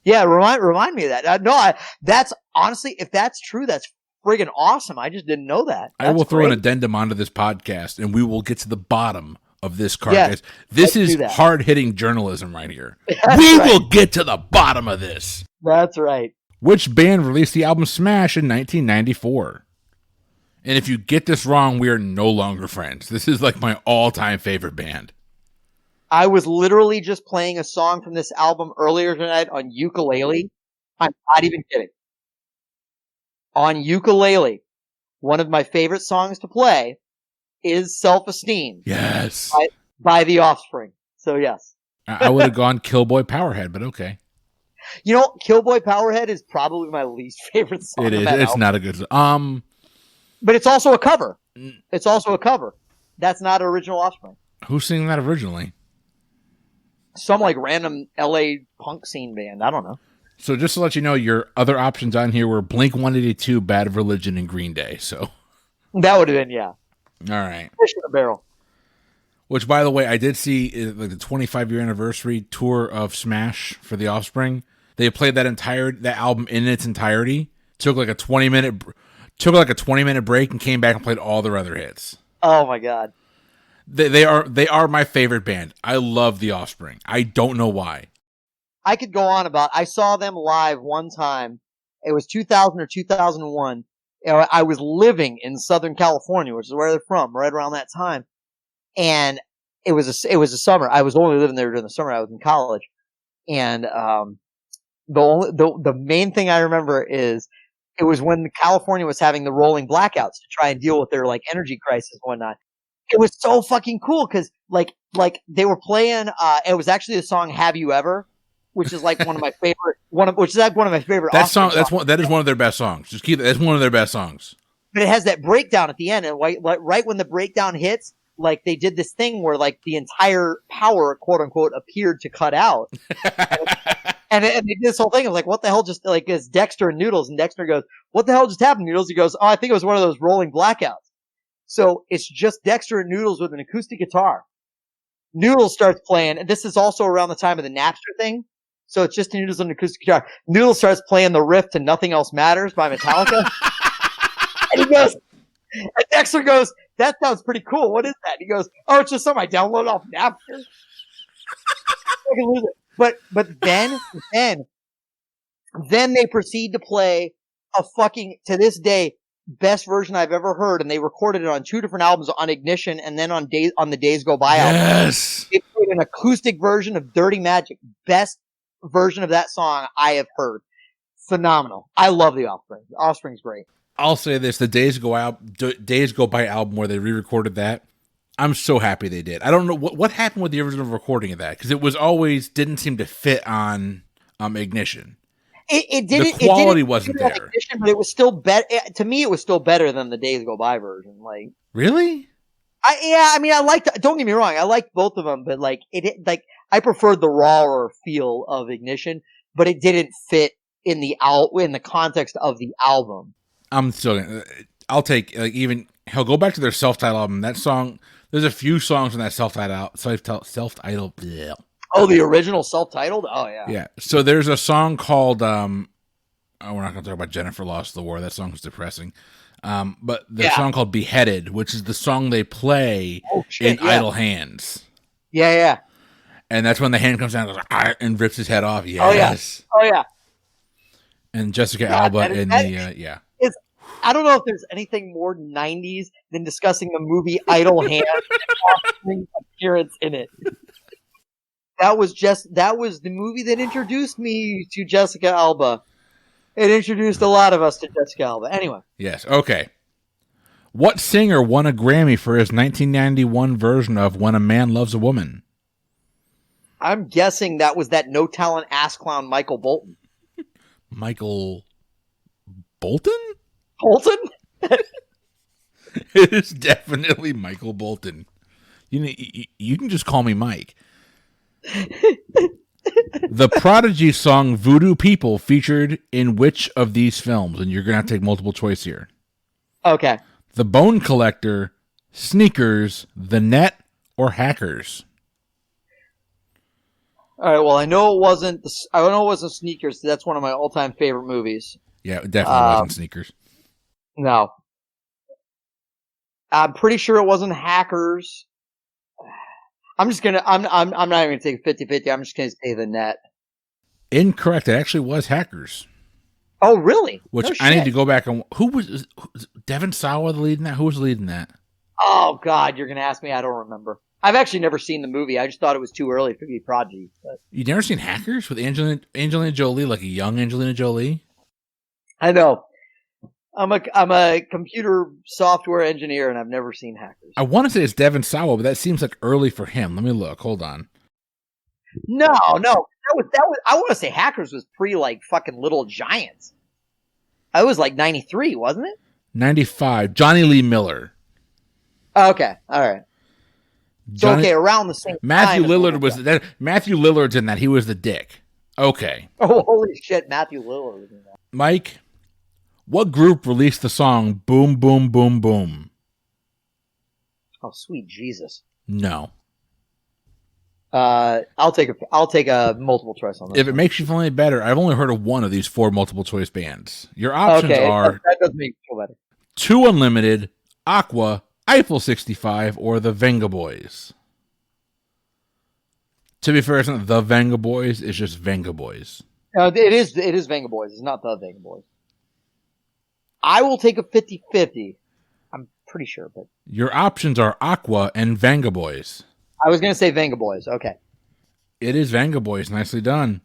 Yeah, remind me of that. That's honestly, if that's true, that's friggin' awesome. I just didn't know that. I will throw an addendum onto this podcast, and we will get to the bottom of this card. Yes, this is hard-hitting journalism right here. We will get to the bottom of this. That's right. Which band released the album Smash in 1994? And if you get this wrong, we are no longer friends. This is like my all-time favorite band. I was literally just playing a song from this album earlier tonight on ukulele. I'm not even kidding. On ukulele, one of my favorite songs to play is Self-Esteem. Yes. By The Offspring. So, yes. I would have gone Killboy Powerhead, but okay. You know, Killboy Powerhead is probably my least favorite song. It is. It's not a good song. But it's also a cover. It's also a cover. That's not original Offspring. Who's singing that originally? Some like random LA punk scene band. I don't know. So just to let you know, your other options on here were Blink-182, Bad Religion, and Green Day. So That would have been, yeah. all right. Fish in a barrel. Which, by the way, I did see like the 25-year anniversary tour of Smash for The Offspring. They played that album in its entirety. Took like a 20-minute break and came back and played all their other hits. Oh my god. They are my favorite band. I love The Offspring. I don't know why. I could go on about. I saw them live one time. It was 2000 or 2001. I was living in Southern California, which is where they're from, right around that time. And it was a summer. I was only living there during the summer. I was in college, and the main thing I remember is it was when California was having the rolling blackouts to try and deal with their like energy crisis and whatnot. It was so fucking cool because like they were playing. It was actually the song "Have You Ever," which is like one of my favorite. Which is like one of my favorite. That song. That is one of their best songs. Just keep it. That's one of their best songs. But it has that breakdown at the end, and right when the breakdown hits. Like they did this thing where like the entire power, quote unquote, appeared to cut out, and they did this whole thing. I was like, "What the hell?" Just like it's Dexter and Noodles, and Dexter goes, "What the hell just happened?" Noodles, he goes, "Oh, I think it was one of those rolling blackouts." So it's just Dexter and Noodles with an acoustic guitar. Noodles starts playing, and this is also around the time of the Napster thing. So it's just Noodles on an acoustic guitar. Noodles starts playing the riff to "Nothing Else Matters" by Metallica, and he goes. And Dexter goes, "That sounds pretty cool. What is that?" And he goes, "Oh, it's just something I downloaded off Napster." But then they proceed to play a fucking, to this day, best version I've ever heard, and they recorded it on 2 different albums, on Ignition and then on the Days Go By album. Yes. They played an acoustic version of Dirty Magic. Best version of that song I have heard. Phenomenal. I love The Offspring. The Offspring's great. I'll say this: the Days Go By album where they re-recorded that, I'm so happy they did. I don't know what happened with the original recording of that because it was always didn't seem to fit on Ignition. It didn't. The quality wasn't there, Ignition, but it was still better. To me, it was still better than the Days Go By version. Like, really? I mean, I liked. Don't get me wrong, I liked both of them, but like I preferred the rawer feel of Ignition, but it didn't fit in the context of the album. I'm still. I'll take even. He'll go back to their self-titled album. That song. There's a few songs on that self-titled. Bleh. Oh, the original self-titled. Oh yeah. Yeah. So there's a song called. We're not going to talk about Jennifer Lost the War. That song's depressing. But the song called "Beheaded," which is the song they play in Idle Hands. Yeah, yeah. And that's when the hand comes down and rips his head off. Yes. Oh yeah. And Jessica Alba in the I don't know if there's anything more 90s than discussing the movie Idle Hands and appearance in it. That was the movie that introduced me to Jessica Alba. It introduced a lot of us to Jessica Alba. Anyway. Yes. Okay. What singer won a Grammy for his 1991 version of "When a Man Loves a Woman"? I'm guessing that was that no talent ass clown Michael Bolton. Michael Bolton? Bolton? It is definitely Michael Bolton. You can just call me Mike. The Prodigy song "Voodoo People" featured in which of these films? And you're going to have to take multiple choice here. Okay. The Bone Collector, Sneakers, The Net, or Hackers? All right. Well, I know it wasn't Sneakers. That's one of my all-time favorite movies. Yeah, it definitely wasn't Sneakers. No. I'm pretty sure it wasn't Hackers. I'm not even going to take 50-50. I'm just going to say The Net. Incorrect. It actually was Hackers. Oh, really? Which No I need shit. to go back and who was Devin Sawa leading that? Who was leading that? Oh God, you're going to ask me. I don't remember. I've actually never seen the movie. I just thought it was too early to be Prodigy. But. You never seen Hackers with Angelina Jolie, like a young Angelina Jolie? I know. I'm a computer software engineer, and I've never seen Hackers. I want to say it's Devin Sawa, but that seems like early for him. Let me look. Hold on. No. That was. I want to say Hackers was pre like fucking Little Giants. I was like 93, wasn't it? 95. Johnny Lee Miller. Okay. All right. So around the same Matthew time. Lillard was that. Matthew Lillard's in that. He was the dick. Okay. Oh, holy shit, Matthew Lillard was in that. Mike, what group released the song Boom Boom Boom Boom? Oh, sweet Jesus. No. I'll take a multiple choice on this. If it makes you feel any better, I've only heard of one of these 4 multiple choice bands. Your options are that does make me feel better. 2 Unlimited, Aqua, Eiffel 65, or the Venga Boys. To be fair, it's not the Venga Boys, it's just Venga Boys. It is Venga Boys. It's not the Venga Boys. I will take a 50-50. I'm pretty sure, but Your options are Aqua and Venga Boys. I was going to say Venga Boys. Okay. It is Venga Boys. Nicely done.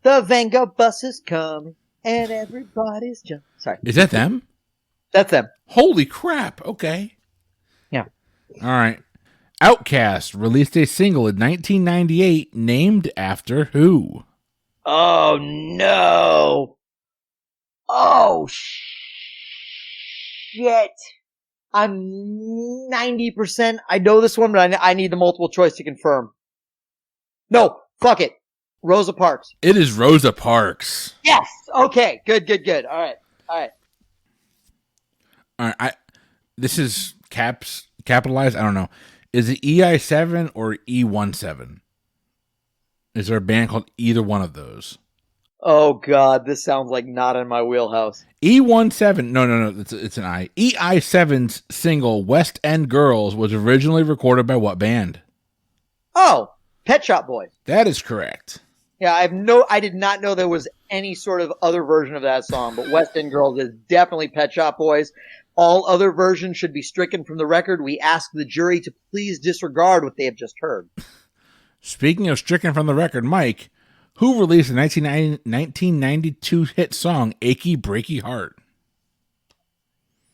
The Venga bus is coming and everybody's jumping. Sorry. Is that them? That's them. Holy crap. Okay. Yeah. All right. Outkast released a single in 1998 named after who? Oh, no. Oh, shit. I'm 90%. I know this one, but I need the multiple choice to confirm. No, fuck it. Rosa Parks. It is Rosa Parks. Yes. Okay. Good. All right. All right. This is capitalized. I don't know. Is it EI7 or E17? Is there a band called either one of those? Oh, God. This sounds like not in my wheelhouse. E17, no, it's an I. EI7's single West End Girls was originally recorded by what band? Oh, Pet Shop Boys. That is correct. Yeah, I did not know there was any sort of other version of that song, but West End Girls is definitely Pet Shop Boys. All other versions should be stricken from the record. We ask the jury to please disregard what they have just heard. Speaking of stricken from the record, Mike, who released the 1992 hit song Achy Breaky Heart?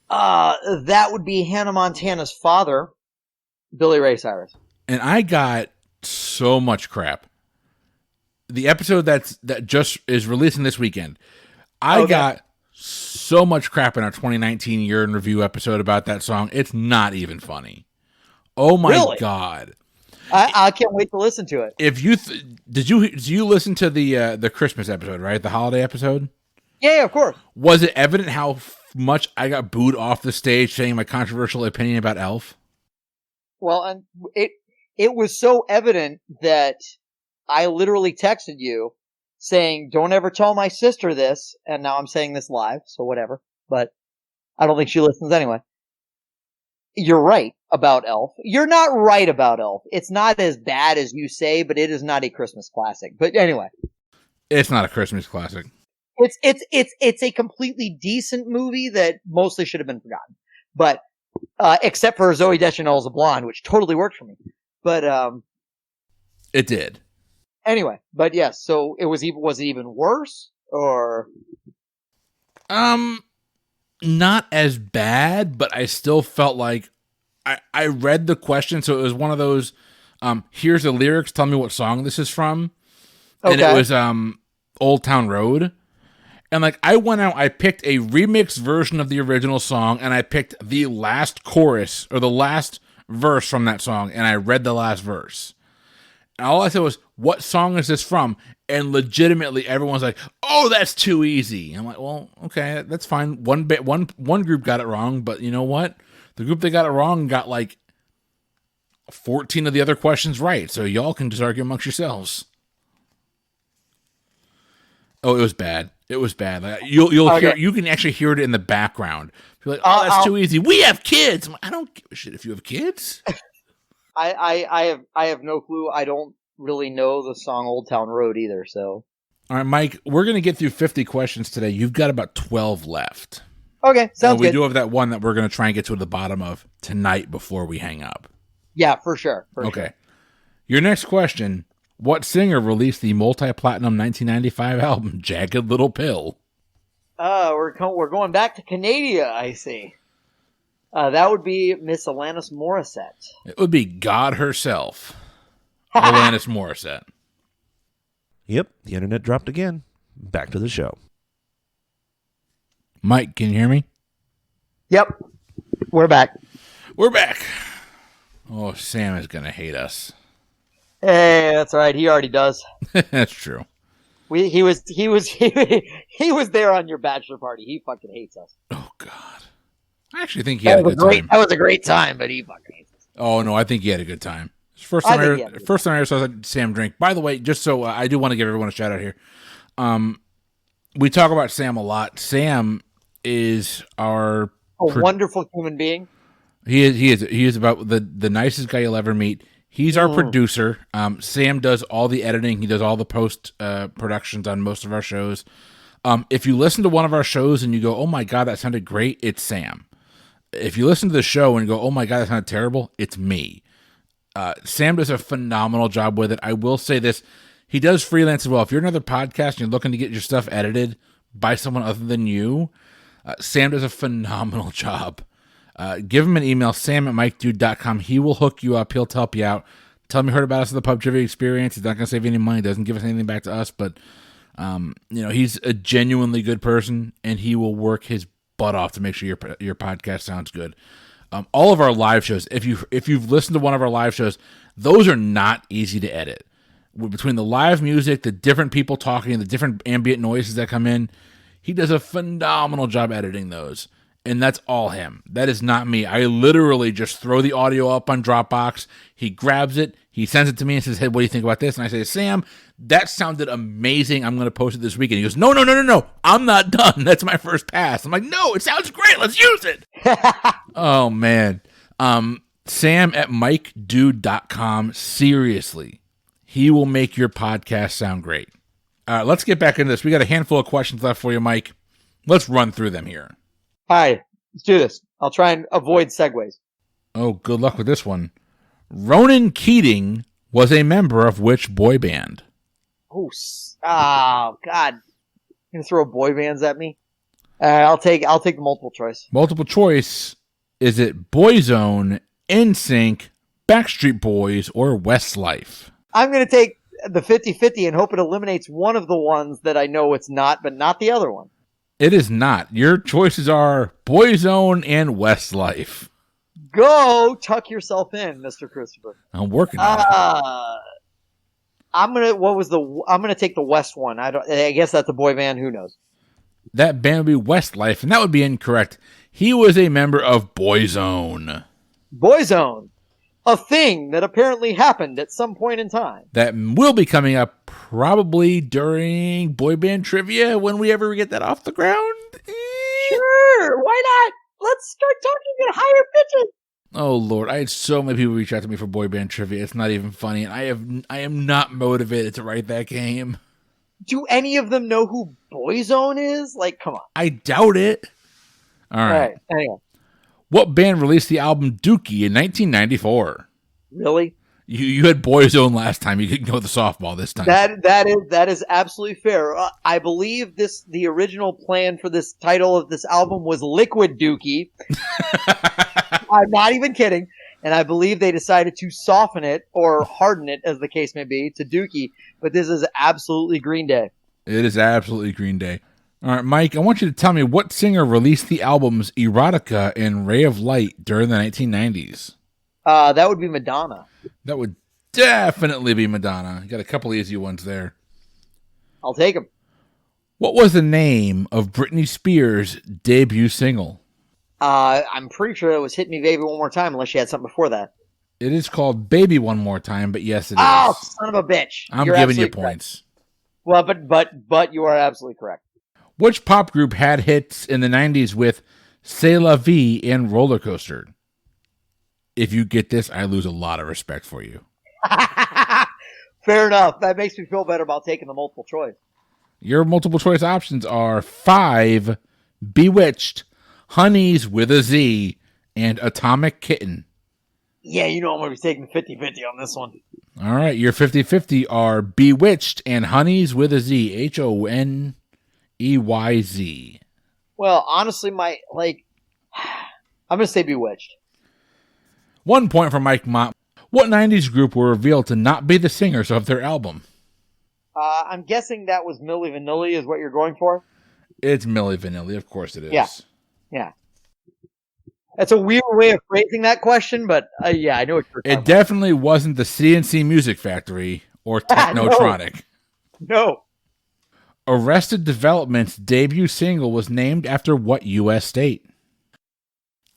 That would be Hannah Montana's father, Billy Ray Cyrus. And I got so much crap. The episode that just is releasing this weekend, I got so much crap in our 2019 year in review episode about that song. It's not even funny. Oh my God. I can't wait to listen to it. If you did you listen to the Christmas episode, right? The holiday episode? Yeah, of course. Was it evident how much I got booed off the stage saying my controversial opinion about Elf? Well, and it was so evident that I literally texted you saying, "Don't ever tell my sister this," and now I'm saying this live, so whatever. But I don't think she listens anyway. You're right about Elf. You're not right about Elf. It's not as bad as you say, but it is not a Christmas classic. But anyway. It's not a Christmas classic. It's a completely decent movie that mostly should have been forgotten. But, except for Zooey Deschanel as a blonde, which totally worked for me. But, it did. Anyway, but yes, so was it even worse? Or? Not as bad, but I still felt like I read the question, so it was one of those, here's the lyrics, tell me what song this is from. And it was Old Town Road. And like I went out, I picked a remixed version of the original song, and I picked the last chorus or the last verse from that song, and I read the last verse. And all I said was, what song is this from? And legitimately everyone's like, oh, that's too easy. I'm like, well, okay, that's fine. One group got it wrong, but you know what? The group that got it wrong got like 14 of the other questions right. So y'all can just argue amongst yourselves. Oh, it was bad. It was bad. Like, you'll hear, you can actually hear it in the background. You're like, oh, that's too easy. We have kids. I'm like, I don't give a shit if you have kids. I have no clue. I don't really know the song Old Town Road either, so. All right, Mike, we're going to get through 50 questions today. You've got about 12 left. Okay, sounds good. We do have that one that we're going to try and get to the bottom of tonight before we hang up. Yeah, for sure. Okay. Your next question, what singer released the multi-platinum 1995 album Jagged Little Pill? We're going back to Canada, I see. That would be Miss Alanis Morissette. It would be God herself, Alanis Morissette. Yep, the internet dropped again. Back to the show. Mike, can you hear me? Yep, we're back. We're back. Oh, Sam is going to hate us. Hey, that's all right. He already does. That's true. He was he was there on your bachelor party. He fucking hates us. Oh God. I actually think he had a good time. That was a great time, but he fucking hates us. Oh no, I think he had a good time. First time I ever saw Sam drink. By the way, just so I do want to give everyone a shout out here. We talk about Sam a lot. Sam is our wonderful human being. He is about the nicest guy you'll ever meet. He's our producer. Sam does all the editing. He does all the post productions on most of our shows. If you listen to one of our shows and you go, "Oh my God, that sounded great," it's Sam. If you listen to the show and go, "Oh my God, that sounded terrible," it's me. Sam does a phenomenal job with it. I will say this. He does freelance as well. If you're another podcast and you're looking to get your stuff edited by someone other than you, Sam does a phenomenal job. Give him an email, sam@mikedude.com. He will hook you up. He'll help you out. Tell him you heard about us at the Pub Trivia Experience. He's not going to save you any money. Doesn't give us anything back to us. But, he's a genuinely good person, and he will work his butt off to make sure your podcast sounds good. All of our live shows, if you've listened to one of our live shows, those are not easy to edit. Between the live music, the different people talking, the different ambient noises that come in, he does a phenomenal job editing those. And that's all him. That is not me. I literally just throw the audio up on Dropbox. He grabs it. He sends it to me and says, "Hey, what do you think about this?" And I say, "Sam, that sounded amazing. I'm going to post it this weekend." He goes, No. I'm not done. That's my first pass." I'm like, "No, it sounds great. Let's use it." Oh, man. Sam@mikedude.com. Seriously. He will make your podcast sound great. All right, let's get back into this. We got a handful of questions left for you, Mike. Let's run through them here. All right, let's do this. I'll try and avoid segues. Oh, good luck with this one. Ronan Keating was a member of which boy band? Oh God! You're gonna throw boy bands at me? I'll take the multiple choice. Multiple choice. Is it Boyzone, NSYNC, Backstreet Boys, or Westlife? I'm gonna take the 50-50 and hope it eliminates one of the ones that I know it's not, but not the other one. It is not. Your choices are Boyzone and Westlife. Go tuck yourself in, Mr. Christopher. I'm working on it. I'm gonna take the West one. I guess that's a boy band. Who knows? That band would be Westlife, and that would be incorrect. He was a member of Boyzone. Boyzone, a thing that apparently happened at some point in time. That will be coming up probably during boy band trivia when we ever get that off the ground. Sure, why not? Let's start talking at higher pitches. Oh Lord, I had so many people reach out to me for boy band trivia. It's not even funny, and I am not motivated to write that game. Do any of them know who Boyzone is? Like, come on. I doubt it. All right. Anyway. What band released the album Dookie in 1994? Really? You had Boyzone last time. You could go the softball this time. That is absolutely fair. I believe the original plan for this title of this album was Liquid Dookie. I'm not even kidding. And I believe they decided to soften it or harden it, as the case may be, to Dookie. But this is absolutely Green Day. It is absolutely Green Day. All right, Mike, I want you to tell me what singer released the albums Erotica and Ray of Light during the 1990s. That would be Madonna. That would definitely be Madonna. You got a couple easy ones there. I'll take them. What was the name of Britney Spears' debut single? I'm pretty sure it was Hit Me Baby One More Time, unless she had something before that. It is called Baby One More Time, but yes, it is. Oh, son of a bitch. You're giving you points. Correct. Well, but you are absolutely correct. Which pop group had hits in the 90s with C'est La Vie and Roller Coaster? If you get this, I lose a lot of respect for you. Fair enough. That makes me feel better about taking the multiple choice. Your multiple choice options are 5, Bewitched, Honeys with a Z, and Atomic Kitten. Yeah, you know I'm going to be taking 50-50 on this one. All right, your 50-50 are Bewitched and Honeys with a Z, Honeyez. Well, honestly, I'm going to say Bewitched. 1 point for Mike Mott. What 90s group were revealed to not be the singers of their album? I'm guessing that was Milli Vanilli is what you're going for? It's Milli Vanilli, of course it is. Yeah. That's a weird way of phrasing that question, but yeah, I know what you're talking about. It definitely wasn't the CNC Music Factory or Technotronic. No. Arrested Development's debut single was named after what U.S. state?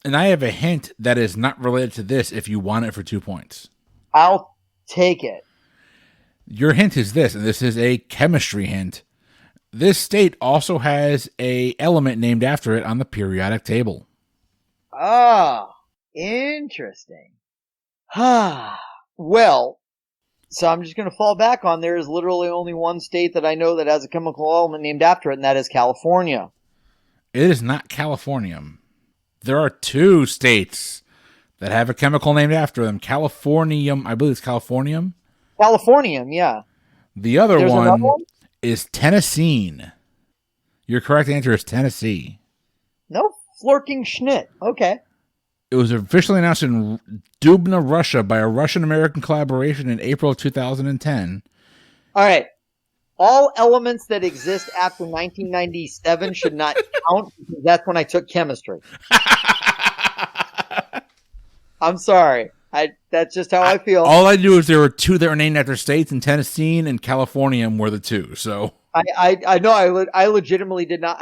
And I have a hint that is not related to this if you want it for 2 points. I'll take it. Your hint is this, and this is a chemistry hint. This state also has a element named after it on the periodic table. Ah, interesting. Well, so I'm just going to fall back on there is literally only one state that I know that has a chemical element named after it, and that is California. It is not California. There are 2 states that have a chemical named after them. Californium, I believe it's Californium. Californium, yeah. The other There's one, another one is Tennessee. Your correct answer is Tennessee. No flirking schnit. Okay. It was officially announced in Dubna, Russia by a Russian-American collaboration in April of 2010. All right. All elements that exist after 1997 should not count because that's when I took chemistry. I'm sorry. That's just how I feel. All I knew is there were 2 that were named after states, and Tennessee and California were the 2. So I know I legitimately did not.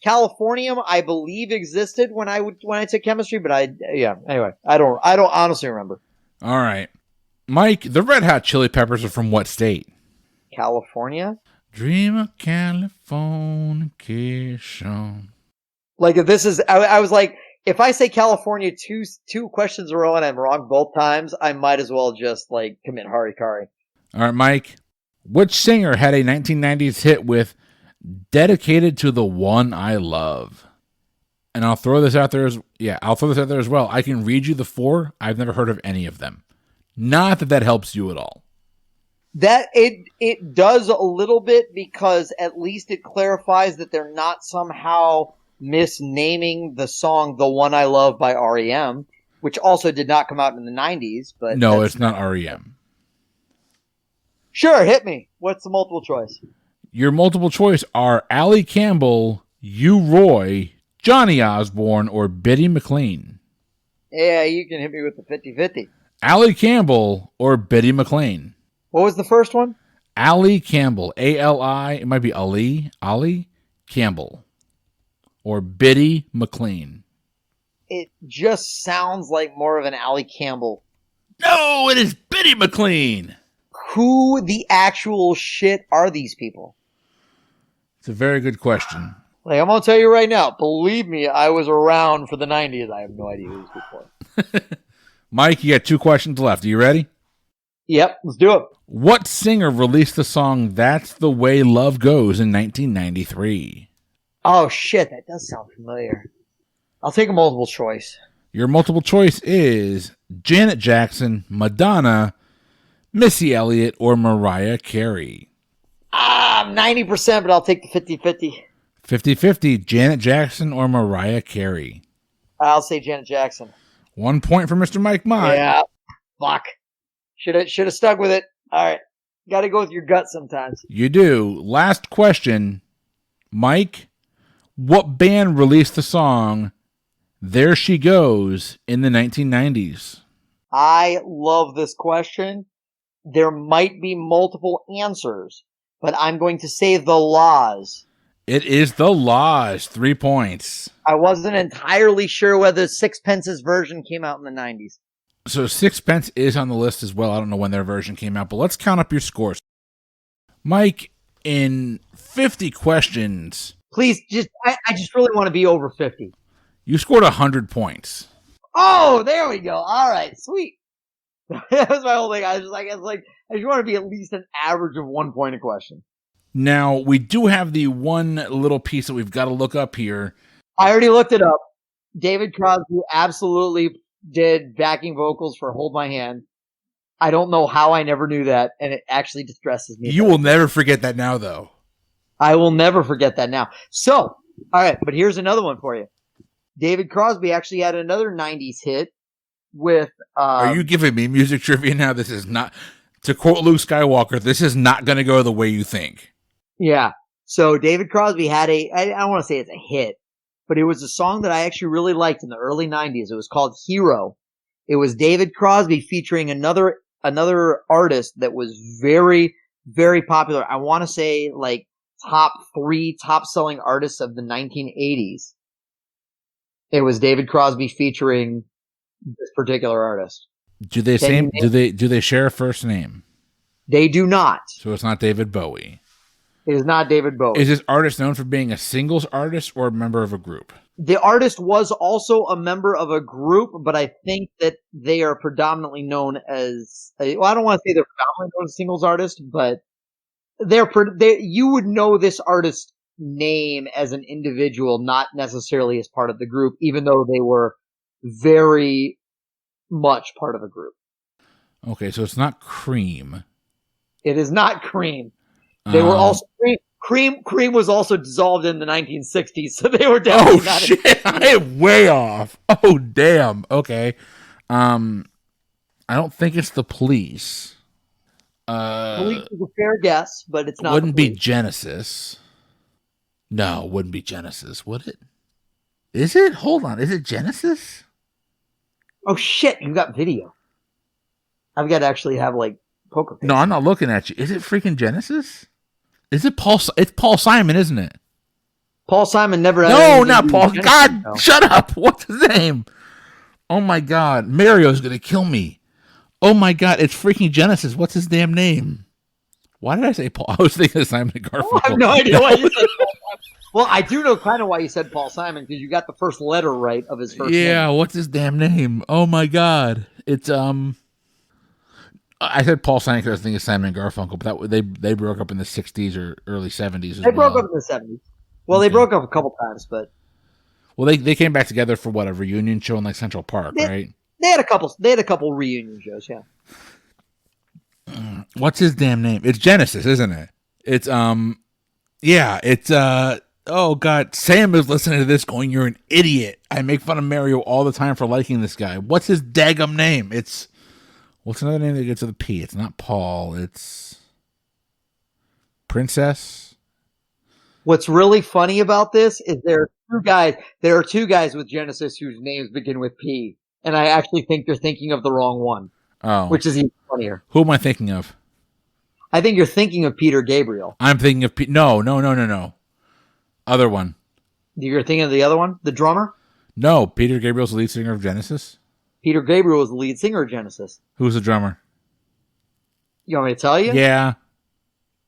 Californium, I believe, existed when I took chemistry, but anyway, I don't honestly remember. All right. Mike, the Red Hot Chili Peppers are from what state? California? Dream of Californication. Like, if this is, I was like, if I say California two questions in a row and I'm wrong both times, I might as well just, like, commit harikari. All right, Mike. Which singer had a 1990s hit with Dedicated to the One I Love? And I'll throw this out there as well. I can read you the 4. I've never heard of any of them. Not that helps you at all. That it does a little bit because at least it clarifies that they're not somehow misnaming the song "The One I Love" by REM, which also did not come out in the 90s. But no, it's not REM. Sure, hit me. What's the multiple choice? Your multiple choice are Allie Campbell, U. Roy, Johnny Osborne, or Biddy McLean. Yeah, you can hit me with the 50-50. Allie Campbell or Biddy McLean. What was the first one? Allie Campbell, A-L-I, it might be Ali Campbell, or Biddy McLean. It just sounds like more of an Allie Campbell. No, it is Biddy McLean. Who the actual shit are these people? It's a very good question. Like, I'm going to tell you right now, believe me, I was around for the 90s. I have no idea who these people are. Mike, you got 2 questions left. Are you ready? Yep, let's do it. What singer released the song That's the Way Love Goes in 1993? Oh, shit, that does sound familiar. I'll take a multiple choice. Your multiple choice is Janet Jackson, Madonna, Missy Elliott, or Mariah Carey. 90%, but I'll take the 50-50. 50-50, Janet Jackson or Mariah Carey. I'll say Janet Jackson. 1 point for Mr. Mike Mott. Yeah, fuck. Should have stuck with it. All right. Got to go with your gut sometimes. You do. Last question. Mike, what band released the song There She Goes in the 1990s? I love this question. There might be multiple answers, but I'm going to say The Laws. It is The Laws. 3 points. I wasn't entirely sure whether Sixpence's version came out in the 90s. So Sixpence is on the list as well. I don't know when their version came out, but let's count up your scores. Mike, in 50 questions... Please, I just really want to be over 50. You scored 100 points. Oh, there we go. All right, sweet. That was my whole thing. I just want to be at least an average of 1 point a question. Now, we do have the one little piece that we've got to look up here. I already looked it up. David Crosby absolutely did backing vocals for Hold My Hand. I don't know how I never knew that, and it actually distresses me. You will never forget that now, though. I will never forget that now. So, all right, but here's another one for you. David Crosby actually had another 90s hit with... Are you giving me music trivia now? This is not... To quote Luke Skywalker, this is not going to go the way you think. Yeah. So David Crosby had I don't want to say it's a hit, but it was a song that I actually really liked in the early 90s. It was called Hero. It was David Crosby featuring another artist that was very, very popular. I want to say like top 3 top-selling artists of the 1980s, it was David Crosby featuring this particular artist. Do they share a first name? They do not. So it's not David Bowie. It is not David Bowie. Is this artist known for being a singles artist or a member of a group? The artist was also a member of a group, but I think that they are predominantly known as, well, I don't want to say they're predominantly known as singles artists, but you would know this artist's name as an individual, not necessarily as part of the group, even though they were very much part of a group. Okay, so it's not Cream. It is not Cream. They were also Cream was also dissolved in the 1960s, so they were definitely not. Oh shit! I am way off. Oh damn. Okay. I don't think it's the Police. Police is a fair guess, but it's not. Wouldn't be Genesis. No, wouldn't be Genesis, would it? Is it? Hold on. Is it Genesis? Oh shit! You got video. I've got to actually have like poker face. No, I'm not looking at you. Is it freaking Genesis? Is it Paul? It's Paul Simon, isn't it? Paul Simon never. No, not Paul. God, shut up! What's his name? Oh my God, Mario's gonna kill me. Oh my God, it's freaking Genesis. What's his damn name? Why did I say Paul? I was thinking of Simon and Garfunkel. Oh, I have no idea why you said Paul Simon. Well, I do know kind of why you said Paul Simon, because you got the first letter right of his first name. Yeah, what's his damn name? Oh my God, it's I said Paul Simon because I was thinking of Simon and Garfunkel, but they broke up in the 60s or early 70s. They broke up in the 70s. Well, they broke up a couple times, but they came back together for what, a reunion show in like Central Park, right? They had a couple reunion shows, yeah. What's his damn name? It's Genesis, isn't it? It's oh God, Sam is listening to this going, "You're an idiot. I make fun of Mario all the time for liking this guy." What's his daggum name? What's another name that gets with a P? It's not Paul. It's Princess. What's really funny about this is there are two guys with Genesis whose names begin with P, and I actually think you're thinking of the wrong one. Oh. Which is even funnier. Who am I thinking of? I think you're thinking of Peter Gabriel. I'm thinking of No. Other one. You're thinking of the other one? The drummer? No, Peter Gabriel's the lead singer of Genesis. Peter Gabriel was the lead singer of Genesis. Who's the drummer? You want me to tell you? Yeah.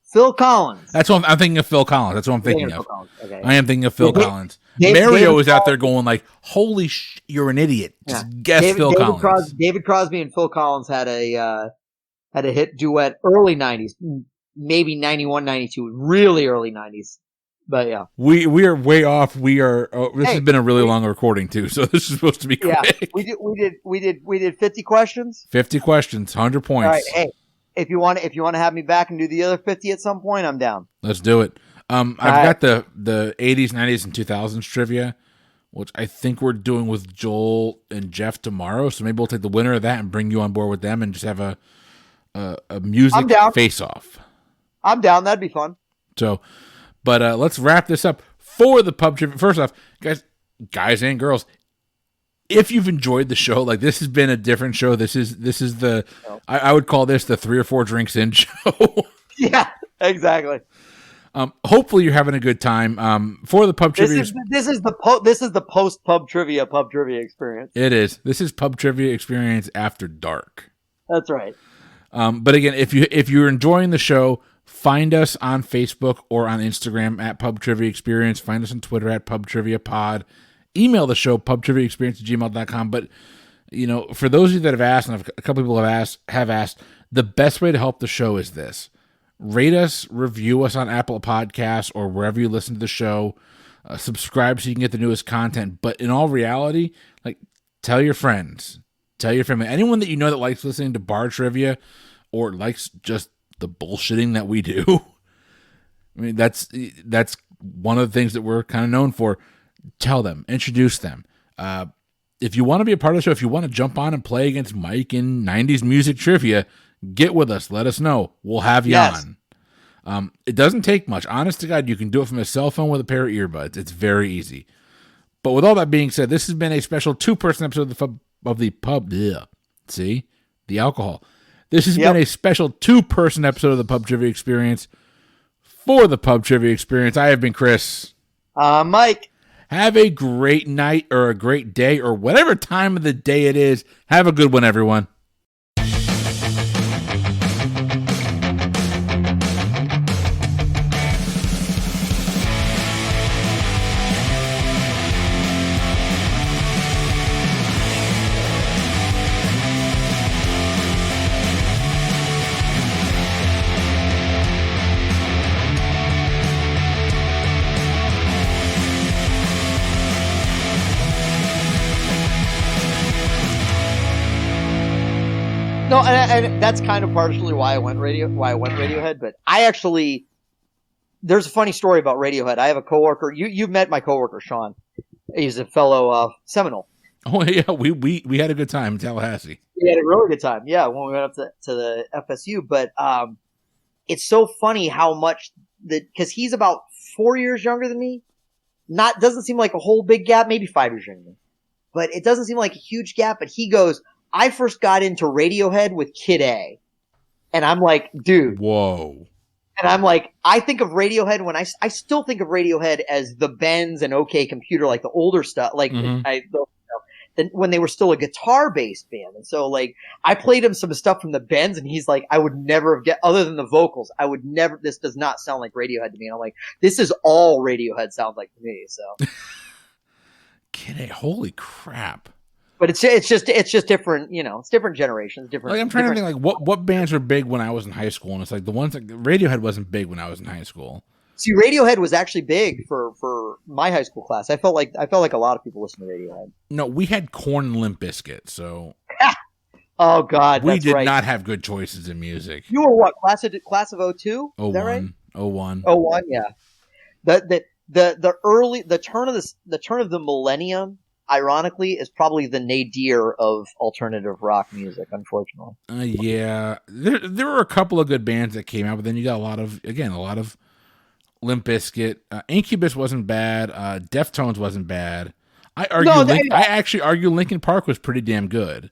Phil Collins. That's what I'm thinking of. Phil Collins. That's what I'm thinking of. Okay. I am thinking of Phil Collins. Mario is out there going like, "Holy you're an idiot." Just guess Phil Collins. David Crosby and Phil Collins had a hit duet early 90s, maybe 91, 92, really early 90s. But yeah, we are way off. This has been a really long recording too, so this is supposed to be quick. Yeah, we did 50 questions. 50 questions, 100 points. All right, hey, if you want to have me back and do the other 50 at some point, I'm down. Let's do it. I've got the 80s, 90s, and 2000s trivia, which I think we're doing with Joel and Jeff tomorrow. So maybe we'll take the winner of that and bring you on board with them and just have a music face-off. I'm down. That'd be fun. So. But let's wrap this up for the pub trivia. First off, guys and girls, if you've enjoyed the show, like this has been a different show. This is the I would call this the 3 or 4 drinks in show. Yeah, exactly. Hopefully you're having a good time. For the pub trivia, this is the post pub trivia experience. It is. This is pub trivia experience after dark. That's right. But again, if you're enjoying the show, find us on Facebook or on Instagram at Pub Trivia Experience. Find us on Twitter at Pub Trivia Pod. Email the show, pubtriviaexperience@gmail.com. But, for those of you that have asked, and a couple people have asked, the best way to help the show is this. Rate us, review us on Apple Podcasts or wherever you listen to the show. Subscribe so you can get the newest content. But in all reality, tell your friends. Tell your family. Anyone that you know that likes listening to bar trivia or likes just the bullshitting that we do. I mean, that's one of the things that we're kind of known for. Tell them, introduce them. If you want to be a part of the show, if you want to jump on and play against Mike in 90s music trivia, get with us. Let us know. We'll have you on. It doesn't take much. Honest to God, you can do it from a cell phone with a pair of earbuds. It's very easy. But with all that being said, this has been a special 2-person episode of the pub. Ugh. See? The alcohol. This has been a special 2-person episode of the Pub Trivia Experience For the Pub Trivia Experience, I have been Chris. Mike. Have a great night or a great day or whatever time of the day it is. Have a good one, everyone. No, and that's kind of partially why I went Radiohead. But I actually, there's a funny story about Radiohead. I have a coworker. You've met my coworker Sean. He's a fellow Seminole. Oh yeah, we had a good time in Tallahassee. We had a really good time. Yeah, when we went up to the FSU. But it's so funny how much because he's about 4 years younger than me. Doesn't seem like a whole big gap. Maybe 5 years younger than me, but it doesn't seem like a huge gap. But he goes, I first got into Radiohead with Kid A. And I'm like, dude. Whoa. And I'm like, I think of Radiohead when I still think of Radiohead as the Benz and OK Computer, like the older stuff, like when they were still a guitar-based band. And so, like, I played him some stuff from the Benz, and he's like, I would never other than the vocals, this does not sound like Radiohead to me. And I'm like, this is all Radiohead sounds like to me, so. Kid A, holy crap. But it's just different, it's different generations, different. Like I'm trying to think like what bands were big when I was in high school, and it's like the ones that Radiohead wasn't big when I was in high school. See, Radiohead was actually big for my high school class. I felt like a lot of people listened to Radiohead. No, we had Korn and Limp Bizkit, so oh god, we did not have good choices in music. You were what class of 02? Is that right? 01. 01, yeah. The turn of the millennium, ironically, is probably the nadir of alternative rock music, unfortunately. Yeah. There were a couple of good bands that came out, but then you got a lot of Limp Bizkit. Incubus wasn't bad. Deftones wasn't bad. I actually argue Linkin Park was pretty damn good.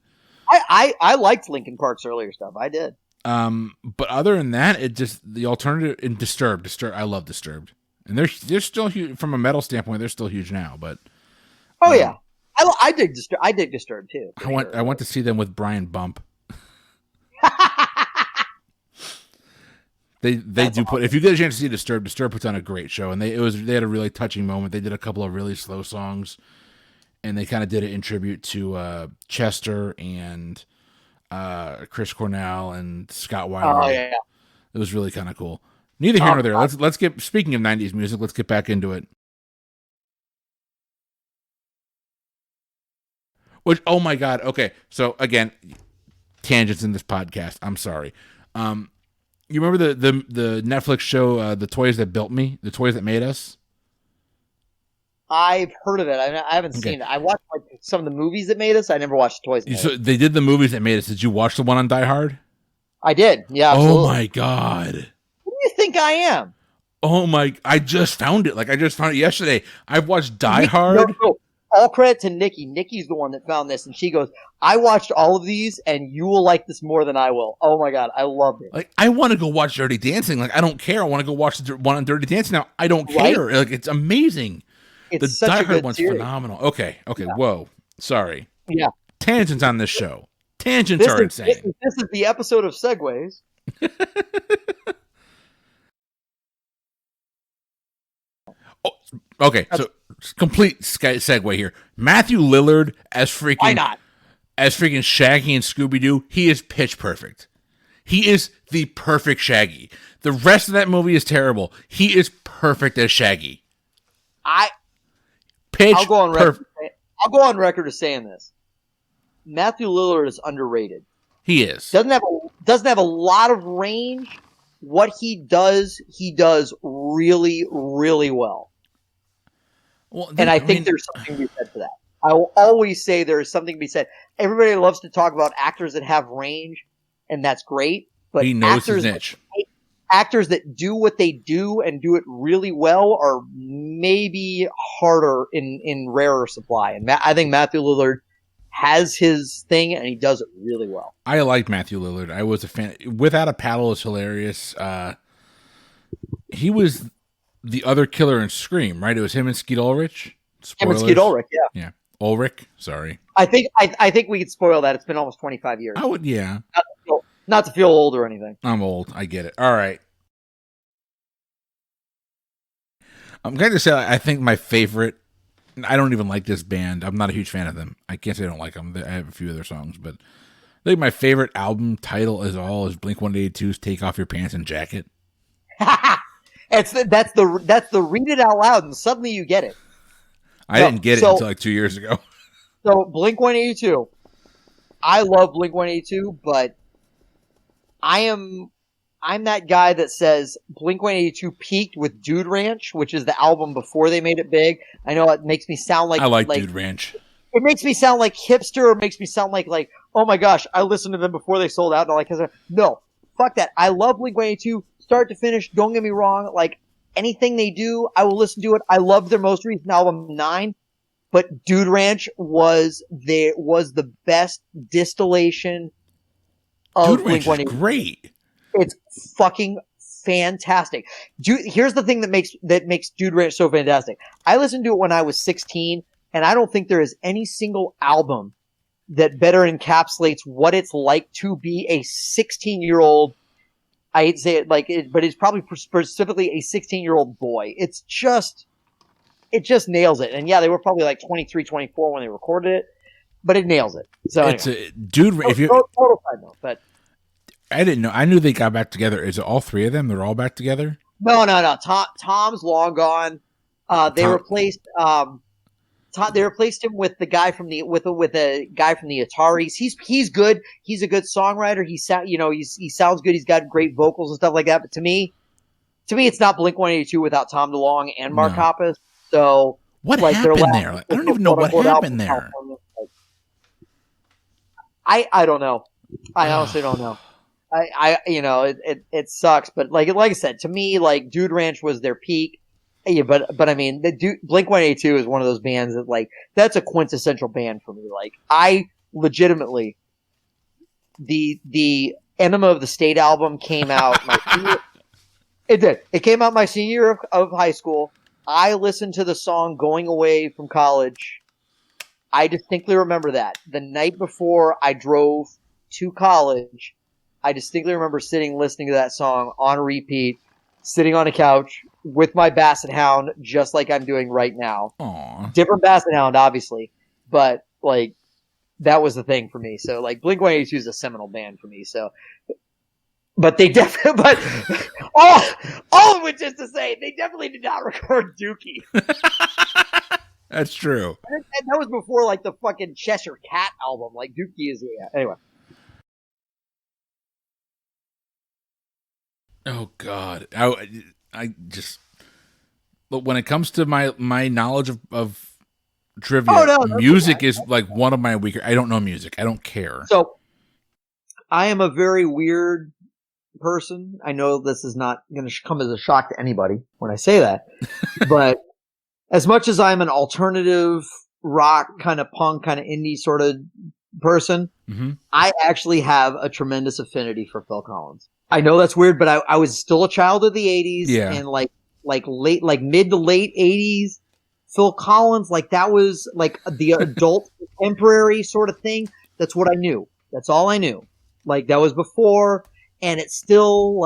I liked Linkin Park's earlier stuff. I did. But other than that, it just the alternative in Disturbed. I love Disturbed. And they're still huge from a metal standpoint, they're still huge now, but yeah. I dig Disturbed too. I went to see them with Brian Bump. They do put if you get a chance to see Disturbed puts on a great show, and they had a really touching moment. They did a couple of really slow songs, and they kind of did it in tribute to Chester and Chris Cornell and Scott Weiler. Oh yeah, it was really kind of cool. Neither here nor there. Let's get speaking of 90s music. Let's get back into it. Which, oh my God. Okay. So again, tangents in this podcast. I'm sorry. You remember the Netflix show, The Toys That Built Me, The Toys That Made Us? I've heard of it. I haven't seen it. I watched some of the movies that made us. I never watched The Toys That Made Us. They did the movies that made us. Did you watch the one on Die Hard? I did. Yeah. Absolutely. Oh my God. Who do you think I am? Oh my! I just found it. I just found it yesterday. I've watched Die Hard. No. All credit to Nikki. Nikki's the one that found this, and she goes, I watched all of these, and you will like this more than I will. Oh my God, I loved it. I want to go watch Dirty Dancing. I don't care. I want to go watch the one on Dirty Dancing now. I don't care. It's amazing. It's the such Die a Hard good one's series. phenomenal. Okay. Yeah. Whoa. Sorry. Yeah. Tangents on this show. Tangents are insane. This is the episode of Segways. Okay, so complete segue here. Matthew Lillard as freaking Why not? As freaking Shaggy and Scooby Doo. He is pitch perfect. He is the perfect Shaggy. The rest of that movie is terrible. He is perfect as Shaggy. I'll go on record as saying this. Matthew Lillard is underrated. He is. Doesn't have a lot of range. What he does really, really well. And I think there's something to be said for that. I will always say there is something to be said. Everybody loves to talk about actors that have range, and that's great. But he knows his niche. Actors that do what they do and do it really well are maybe harder in rarer supply. And I think Matthew Lillard has his thing, and he does it really well. I like Matthew Lillard. I was a fan. Without a Paddle is hilarious. He was the other killer in Scream, right? It was him and Skeet Ulrich. Him and Spoilers. Skeet Ulrich, yeah. Yeah, Ulrich. Sorry. I think we could spoil that. It's been almost 25 years. I would. Yeah, Not to feel old or anything. I'm old. I get it. All right. I'm going to say I think my favorite. I don't even like this band. I'm not a huge fan of them. I can't say I don't like them. I have a few of their songs, but I think my favorite album title is Blink-182's "Take Off Your Pants and Jacket." That's the read it out loud, and suddenly you get it. I didn't get it until like 2 years ago. So Blink-182, I love Blink-182, but I'm that guy that says Blink-182 peaked with Dude Ranch, which is the album before they made it big. I know it makes me sound like I like Dude Ranch. It makes me sound like hipster. It makes me sound like oh my gosh, I listened to them before they sold out. And no, fuck that. I love Blink-182 start to finish. Don't get me wrong. Like anything they do, I will listen to it. I love their most recent album, 9. But Dude Ranch was the best distillation of Dude Ranch is Blink-182. great. It's fucking fantastic. Here's the thing that makes Dude Ranch so fantastic. I listened to it when I was 16, and I don't think there is any single album that better encapsulates what it's like to be a 16-year-old. I hate to say it but it's probably specifically a 16-year-old boy. It just nails it. And yeah, they were probably like 23, 24 when they recorded it, but it nails it. So it's anyway. total side note, but I didn't know. I knew they got back together. Is it all three of them? They're all back together? No. Tom's long gone. They replaced they replaced him with the guy from the with a guy from the Ataris. He's good. He's a good songwriter. He sounds good. He's got great vocals and stuff like that. But to me, it's not Blink-182 without Tom DeLonge and Mark Hoppus. So what happened there? I don't even know what happened there. I don't know. I honestly don't know. It sucks, but like I said, to me, like Dude Ranch was their peak. Yeah, but I mean, Blink-182 is one of those bands that that's a quintessential band for me. Like I legitimately, the Enema of the State album came out. It did. It came out my senior year of high school. I listened to the song going away from college. I distinctly remember that. The night before I drove to college, I distinctly remember listening to that song on repeat, sitting on a couch with my Basset Hound, just like I'm doing right now. Aww. Different Basset Hound, obviously, but that was the thing for me. So Blink-182 is a seminal band for me. So, but they definitely, all of which is to say, they definitely did not record Dookie. That's true. And that was before the fucking Cheshire Cat album. Dookie is anyway. Oh God, I just. But when it comes to my knowledge of trivia, music is one of my weaker. I don't know music. I don't care. So, I am a very weird person. I know this is not going to come as a shock to anybody when I say that, but as much as I'm an alternative rock kind of punk kind of indie sort of person, I actually have a tremendous affinity for Phil Collins. I know that's weird, but I was still a child of the 80s and mid to late 80s. Phil Collins, that was the adult contemporary sort of thing. That's what I knew. That's all I knew. That was before, and it still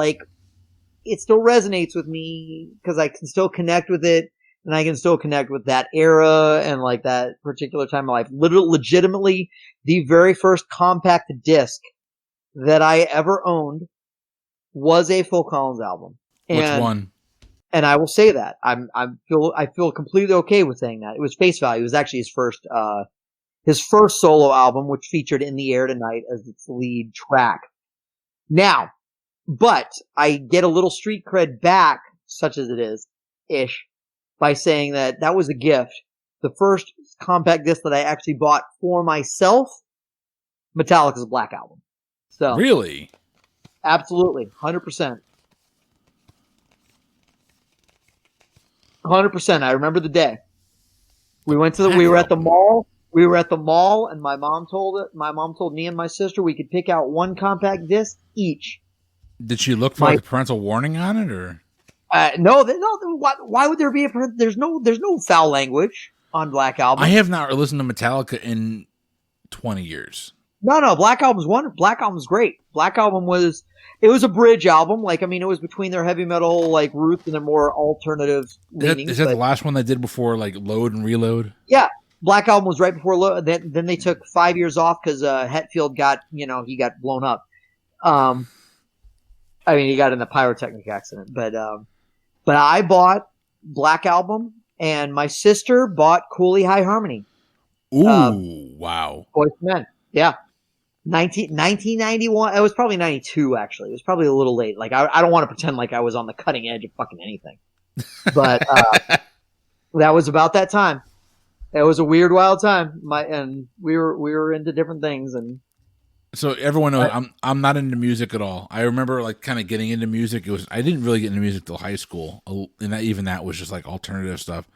resonates with me because I can still connect with it, and I can still connect with that era and that particular time of life. Legitimately, the very first compact disc that I ever owned was a Phil Collins album. Which one? And I will say that I feel completely okay with saying that. It was Face Value. It was actually his first solo album, which featured "In the Air Tonight" as its lead track. Now, but I get a little street cred back, such as it is, by saying that was a gift. The first compact disc that I actually bought for myself, Metallica's Black Album. So really. Absolutely, 100%. 100%. I remember the day. We were at the mall. We were at the mall, and my mom told me and my sister we could pick out one compact disc each. Did she look for a parental warning on it, or? No. Why would there be there's no foul language on Black Album. I have not listened to Metallica in 20 years. No. Black Album's great. Black Album was a bridge album. Like, I mean, it was between their heavy metal like roots and their more alternative leanings. Is that the last one they did before like Load and Reload? Yeah. Black Album was right before Load. Then they took 5 years off because Hetfield got blown up. I mean, he got in a pyrotechnic accident. But I bought Black Album, and my sister bought Cooley High Harmony. Ooh, wow. Boys to Men. Yeah. 1991. It was probably 92, actually. It was probably a little late. Like, I don't want to pretend like I was on the cutting edge of fucking anything. But that was about that time. It was a weird, wild time. And we were into different things. And so everyone knows I'm not into music at all. I remember like kind of getting into music. I didn't really get into music till high school, and that was just like alternative stuff.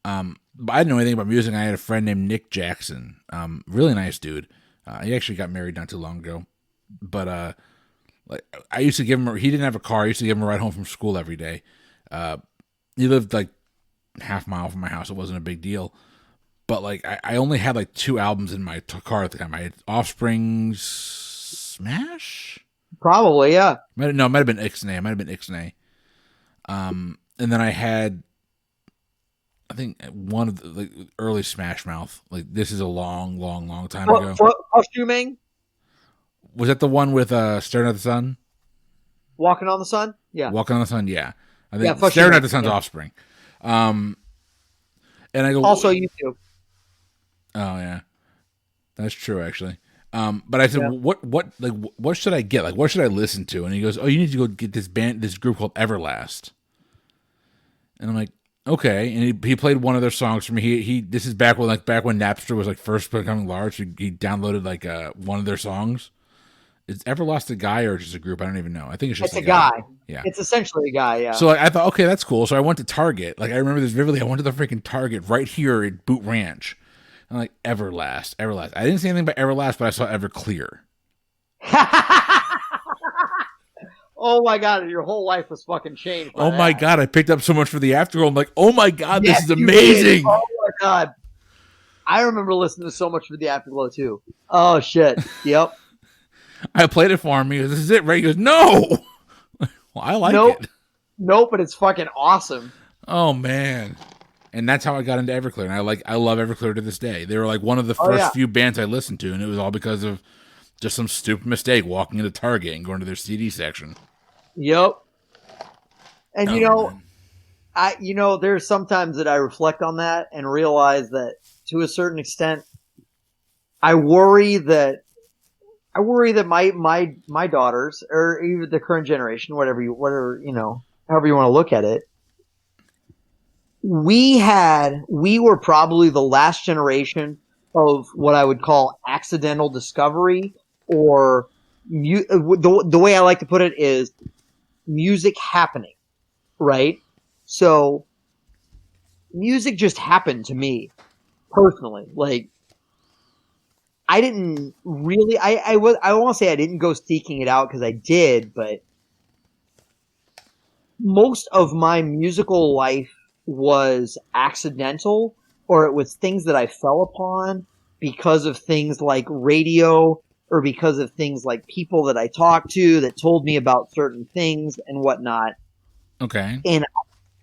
But I didn't know anything about music. I had a friend named Nick Jackson, really nice dude. He actually got married not too long ago. But like I used to give him. He didn't have a car. I used to give him a ride home from school every day. He lived like half mile from my house. It wasn't a big deal. But like I only had like 2 albums in my car at the time. I had Offspring's Smash? Probably, yeah. It might have been Ixnay. It might have been Ixnay. And then I had, I think, one of the like, early Smash Mouth. Like, this is a long time ago. Costuming? Was that the one with Staring at the Sun? Walking on the Sun? Yeah. Walking on the Sun, yeah. I think yeah, Staring at the Sun's Offspring. And I go... Also YouTube. Oh, yeah. That's true, actually. But I said, what should I get? Like, what should I listen to? And he goes, oh, you need to go get this group called Everlast. And I'm like, okay. And he played one of their songs for me. This is back when Napster was like first becoming large. He downloaded like one of their songs. Is Everlast a guy or just a group? I don't even know. I think it's just a guy. Yeah, it's essentially a guy. Yeah. So like, I thought, okay, that's cool. So I went to Target. Like I remember this vividly. I went to the freaking Target right here at Boot Ranch. I'm like, Everlast. I didn't see anything about Everlast, but I saw Everclear. Oh my god, your whole life was fucking changed. Oh my god, I picked up so much for the Afterglow. I'm like, oh my god, this is amazing. Oh my god. I remember listening to so much for the Afterglow too. Oh shit. Yep. I played it for him. He goes, this is it, right? He goes, no. Well, I like it. Nope, but it's fucking awesome. Oh man. And that's how I got into Everclear. And I love Everclear to this day. They were like one of the first few bands I listened to, and it was all because of just some stupid mistake walking into Target and going to their CD section. Yep. And there's sometimes that I reflect on that and realize that to a certain extent, I worry that my daughters or even the current generation, however you want to look at it, we were probably the last generation of what I would call accidental discovery, or the way I like to put it is music happening, right? So music just happened to me personally. Like, I didn't really, I won't say I didn't go seeking it out because I did, but most of my musical life was accidental, or it was things that I fell upon because of things like radio, or because of things like people that I talked to that told me about certain things and whatnot. Okay. And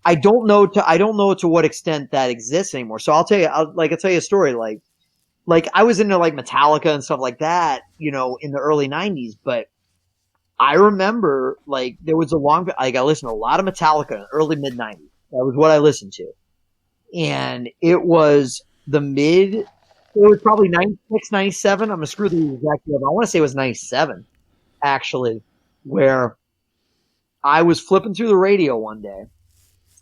I don't know to what extent that exists anymore. So I'll tell you a story. Like I was into like Metallica and stuff like that, in the early 90s, but I remember like there was I listened to a lot of Metallica in the early mid 90s. That was what I listened to. And it was probably 96, 97. I'm going to screw the exact year. I want to say it was 97, actually, where I was flipping through the radio one day.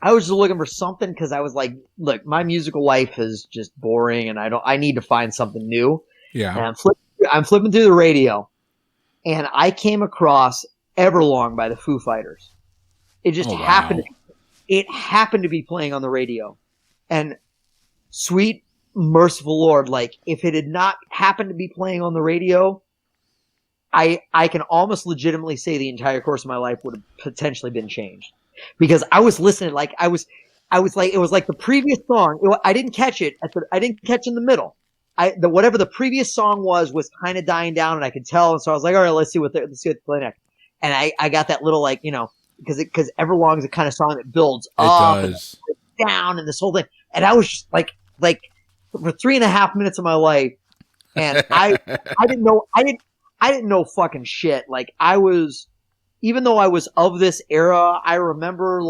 I was just looking for something because I was like, look, my musical life is just boring and I need to find something new. Yeah. And I'm flipping through the radio and I came across Everlong by the Foo Fighters. It just happened. It happened to be playing on the radio. And sweet, merciful Lord, like if it had not happened to be playing on the radio, I can almost legitimately say the entire course of my life would have potentially been changed. because I was listening like I was like it was like the previous song. I didn't catch it I didn't catch in the middle. Whatever the previous song was kind of dying down, and I could tell. And so I was like, all right, let's see what they play next. And I got that little like because Everlong is the kind of song that builds up and down and this whole thing. And I was just like for 3.5 minutes of my life, and I didn't know fucking shit. Like even though I was of this era, I remember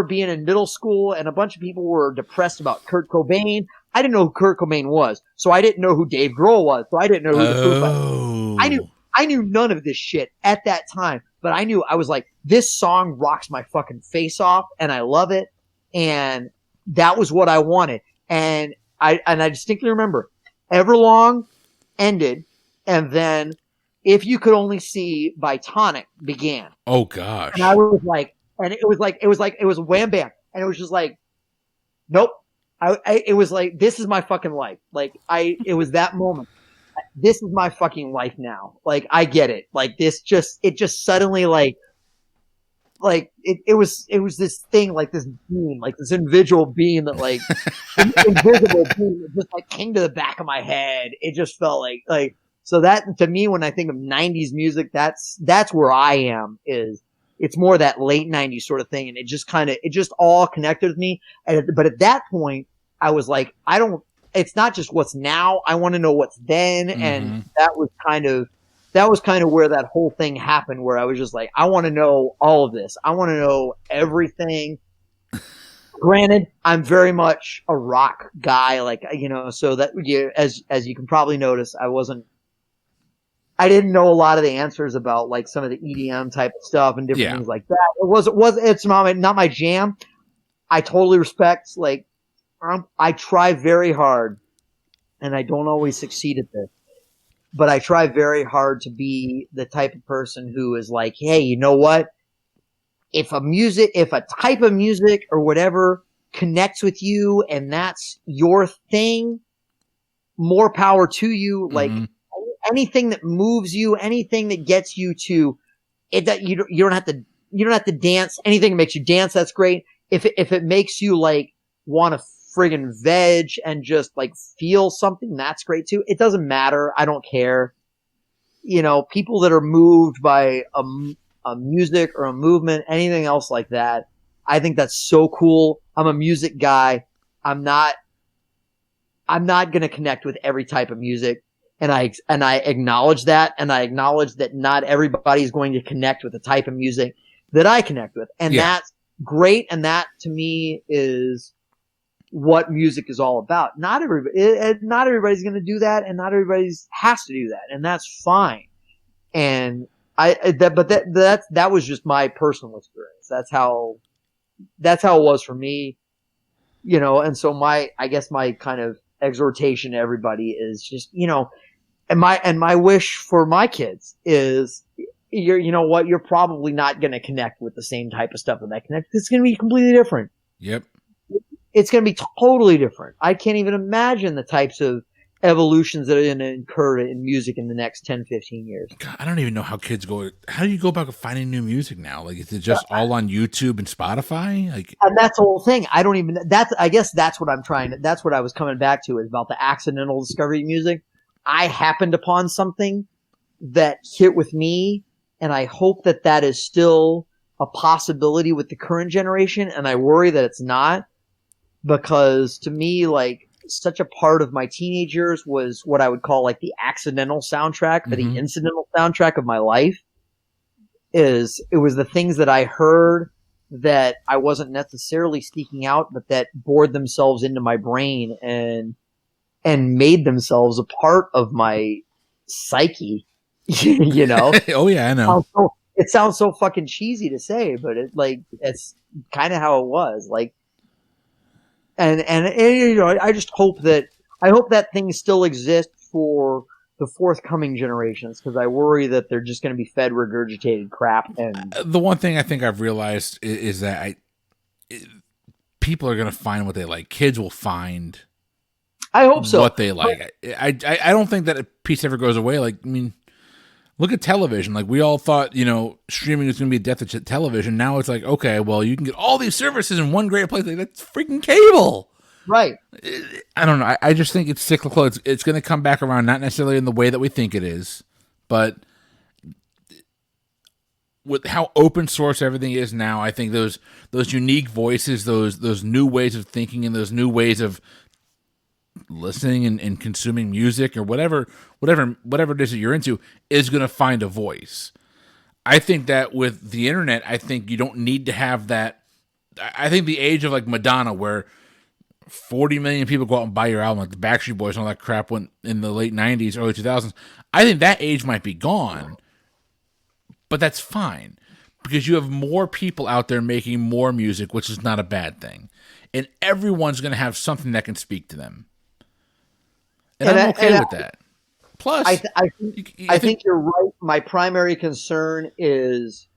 being in middle school and a bunch of people were depressed about Kurt Cobain. I didn't know who Kurt Cobain was, so I didn't know who Dave Grohl was, so I didn't know who the Foo Fighters was. I knew none of this shit at that time, but I was like, this song rocks my fucking face off, and I love it, and that was what I wanted. And I distinctly remember Everlong ended, and then If You Could Only See by Tonic began. Oh gosh. And I was like, and it was Wham Bam, and it was just like, nope. It was like, this is my fucking life. It was that moment. This is my fucking life now. Like, I get it. Like, it just suddenly it was this thing, like this beam, like this invisible beam that invisible beam that just like came to the back of my head. It just felt like, so that to me, when I think of 90s music, that's where I am it's more that late 90s sort of thing. And it just all connected with me. But at that point, I was like, it's not just what's now. I want to know what's then. Mm-hmm. And that was kind of where that whole thing happened, where I was just like, I want to know all of this. I want to know everything. Granted, I'm very much a rock guy, so that, as you can probably notice, I didn't know a lot of the answers about like some of the EDM type of stuff and different things like that. It's not my jam. I totally respect, I try very hard, and I don't always succeed at this, but I try very hard to be the type of person who is like, hey, you know what? If a type of music or whatever connects with you and that's your thing, more power to you. Mm-hmm. Like, anything that moves you, anything that gets you to it, that you don't have to dance. Anything that makes you dance, that's great. If it makes you like want to friggin' veg and just like feel something, that's great too. It doesn't matter. I don't care. People that are moved by a music or a movement, anything else like that, I think that's so cool. I'm a music guy. I'm not going to connect with every type of music. And I acknowledge that, and I acknowledge that not everybody's going to connect with the type of music that I connect with. And that's great, and that to me is what music is all about. Not everybody's going to do that, and not everybody has to do that, and that's fine. And that was just my personal experience. That's how it was for me, and so my kind of exhortation to everybody is just, and my wish for my kids is, you're probably not going to connect with the same type of stuff that I connect. It's going to be completely different. Yep. It's going to be totally different. I can't even imagine the types of evolutions that are going to occur in music in the next 10, 15 years. God, I don't even know how kids go. How do you go about finding new music now? Like, is it just all on YouTube and Spotify? And that's the whole thing. I guess that's what that's what I was coming back to, is about the accidental discovery of music. I happened upon something that hit with me, and I hope that is still a possibility with the current generation. And I worry that it's not, because to me, like, such a part of my teenage years was what I would call like the accidental soundtrack, or the incidental soundtrack of my life. It was the things that I heard that I wasn't necessarily seeking out, but that bored themselves into my brain and made themselves a part of my psyche. Oh yeah, I know. It sounds so fucking cheesy to say, but it's kind of how it was. Like, and I just hope that things still exist for the forthcoming generations, because I worry that they're just going to be fed regurgitated crap. And the one thing I think I've realized is that people are going to find what they like. Kids will find. I hope so. What they like. I don't think that a piece ever goes away. Like, I mean, Look at television. Like, we all thought, streaming was going to be a death to television. Now it's like, okay, well, you can get all these services in one great place. Like, that's freaking cable. Right. I don't know. I just think it's cyclical. It's going to come back around, not necessarily in the way that we think it is, but with how open source everything is now, I think those unique voices, those new ways of thinking, and those new ways of listening and consuming music or whatever it is that you're into is going to find a voice. I think that with the internet, I think you don't need to have that. I think the age of like Madonna, where 40 million people go out and buy your album, like the Backstreet Boys and all that crap went in the late 90s, early 2000s. I think that age might be gone, but that's fine because you have more people out there making more music, which is not a bad thing. And everyone's going to have something that can speak to them. And I'm okay with that. Plus, I think you're right. My primary concern is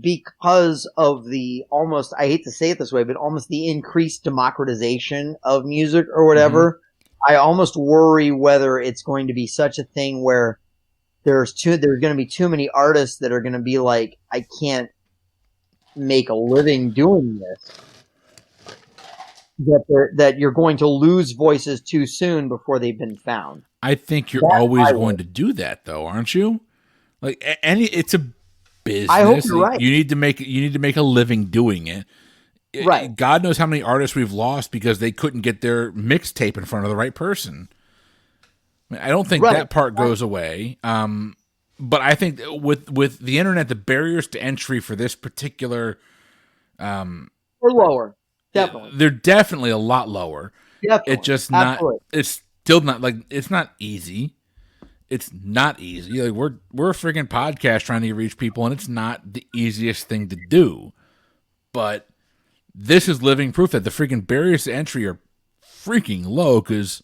because of the almost, I hate to say it this way, but almost the increased democratization of music or whatever. I almost worry whether it's going to be such a thing where there's going to be too many artists that are going to be like, I can't make a living doing this. That you're going to lose voices too soon before they've been found. I think you're always going to do that, though, aren't you? Like it's a business. I hope you're right. You need to make a living doing it. Right. God knows how many artists we've lost because they couldn't get their mixtape in front of the right person. I don't think that part goes away. But I think with the internet, the barriers to entry for this particular are lower. Definitely. They're definitely a lot lower. Definitely. It's just not. Absolutely. It's still not like it's not easy. It's not easy. Like we're a freaking podcast trying to reach people, and it's not the easiest thing to do. But this is living proof that the freaking barriers to entry are freaking low because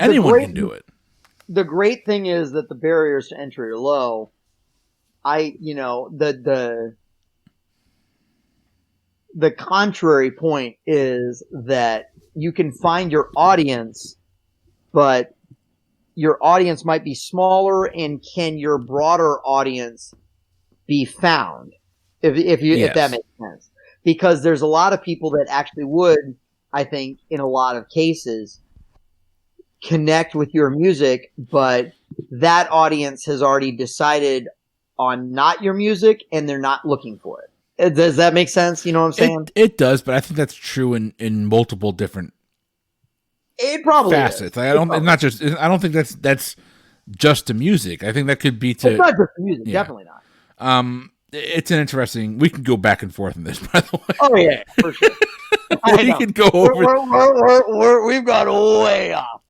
anyone can do it. The great thing is that the barriers to entry are low. The contrary point is that you can find your audience, but your audience might be smaller, and can your broader audience be found? If that makes sense. Because there's a lot of people that actually would, I think, in a lot of cases, connect with your music, but that audience has already decided on not your music, and they're not looking for it. Does that make sense? You know what I'm saying? It does, but I think that's true in multiple different facets. I don't think that's just to music. I think that could be to. It's not just to music, definitely not. It's an interesting. We can go back and forth on this, by the way. Oh yeah, for sure. We can go over. We've gone way off.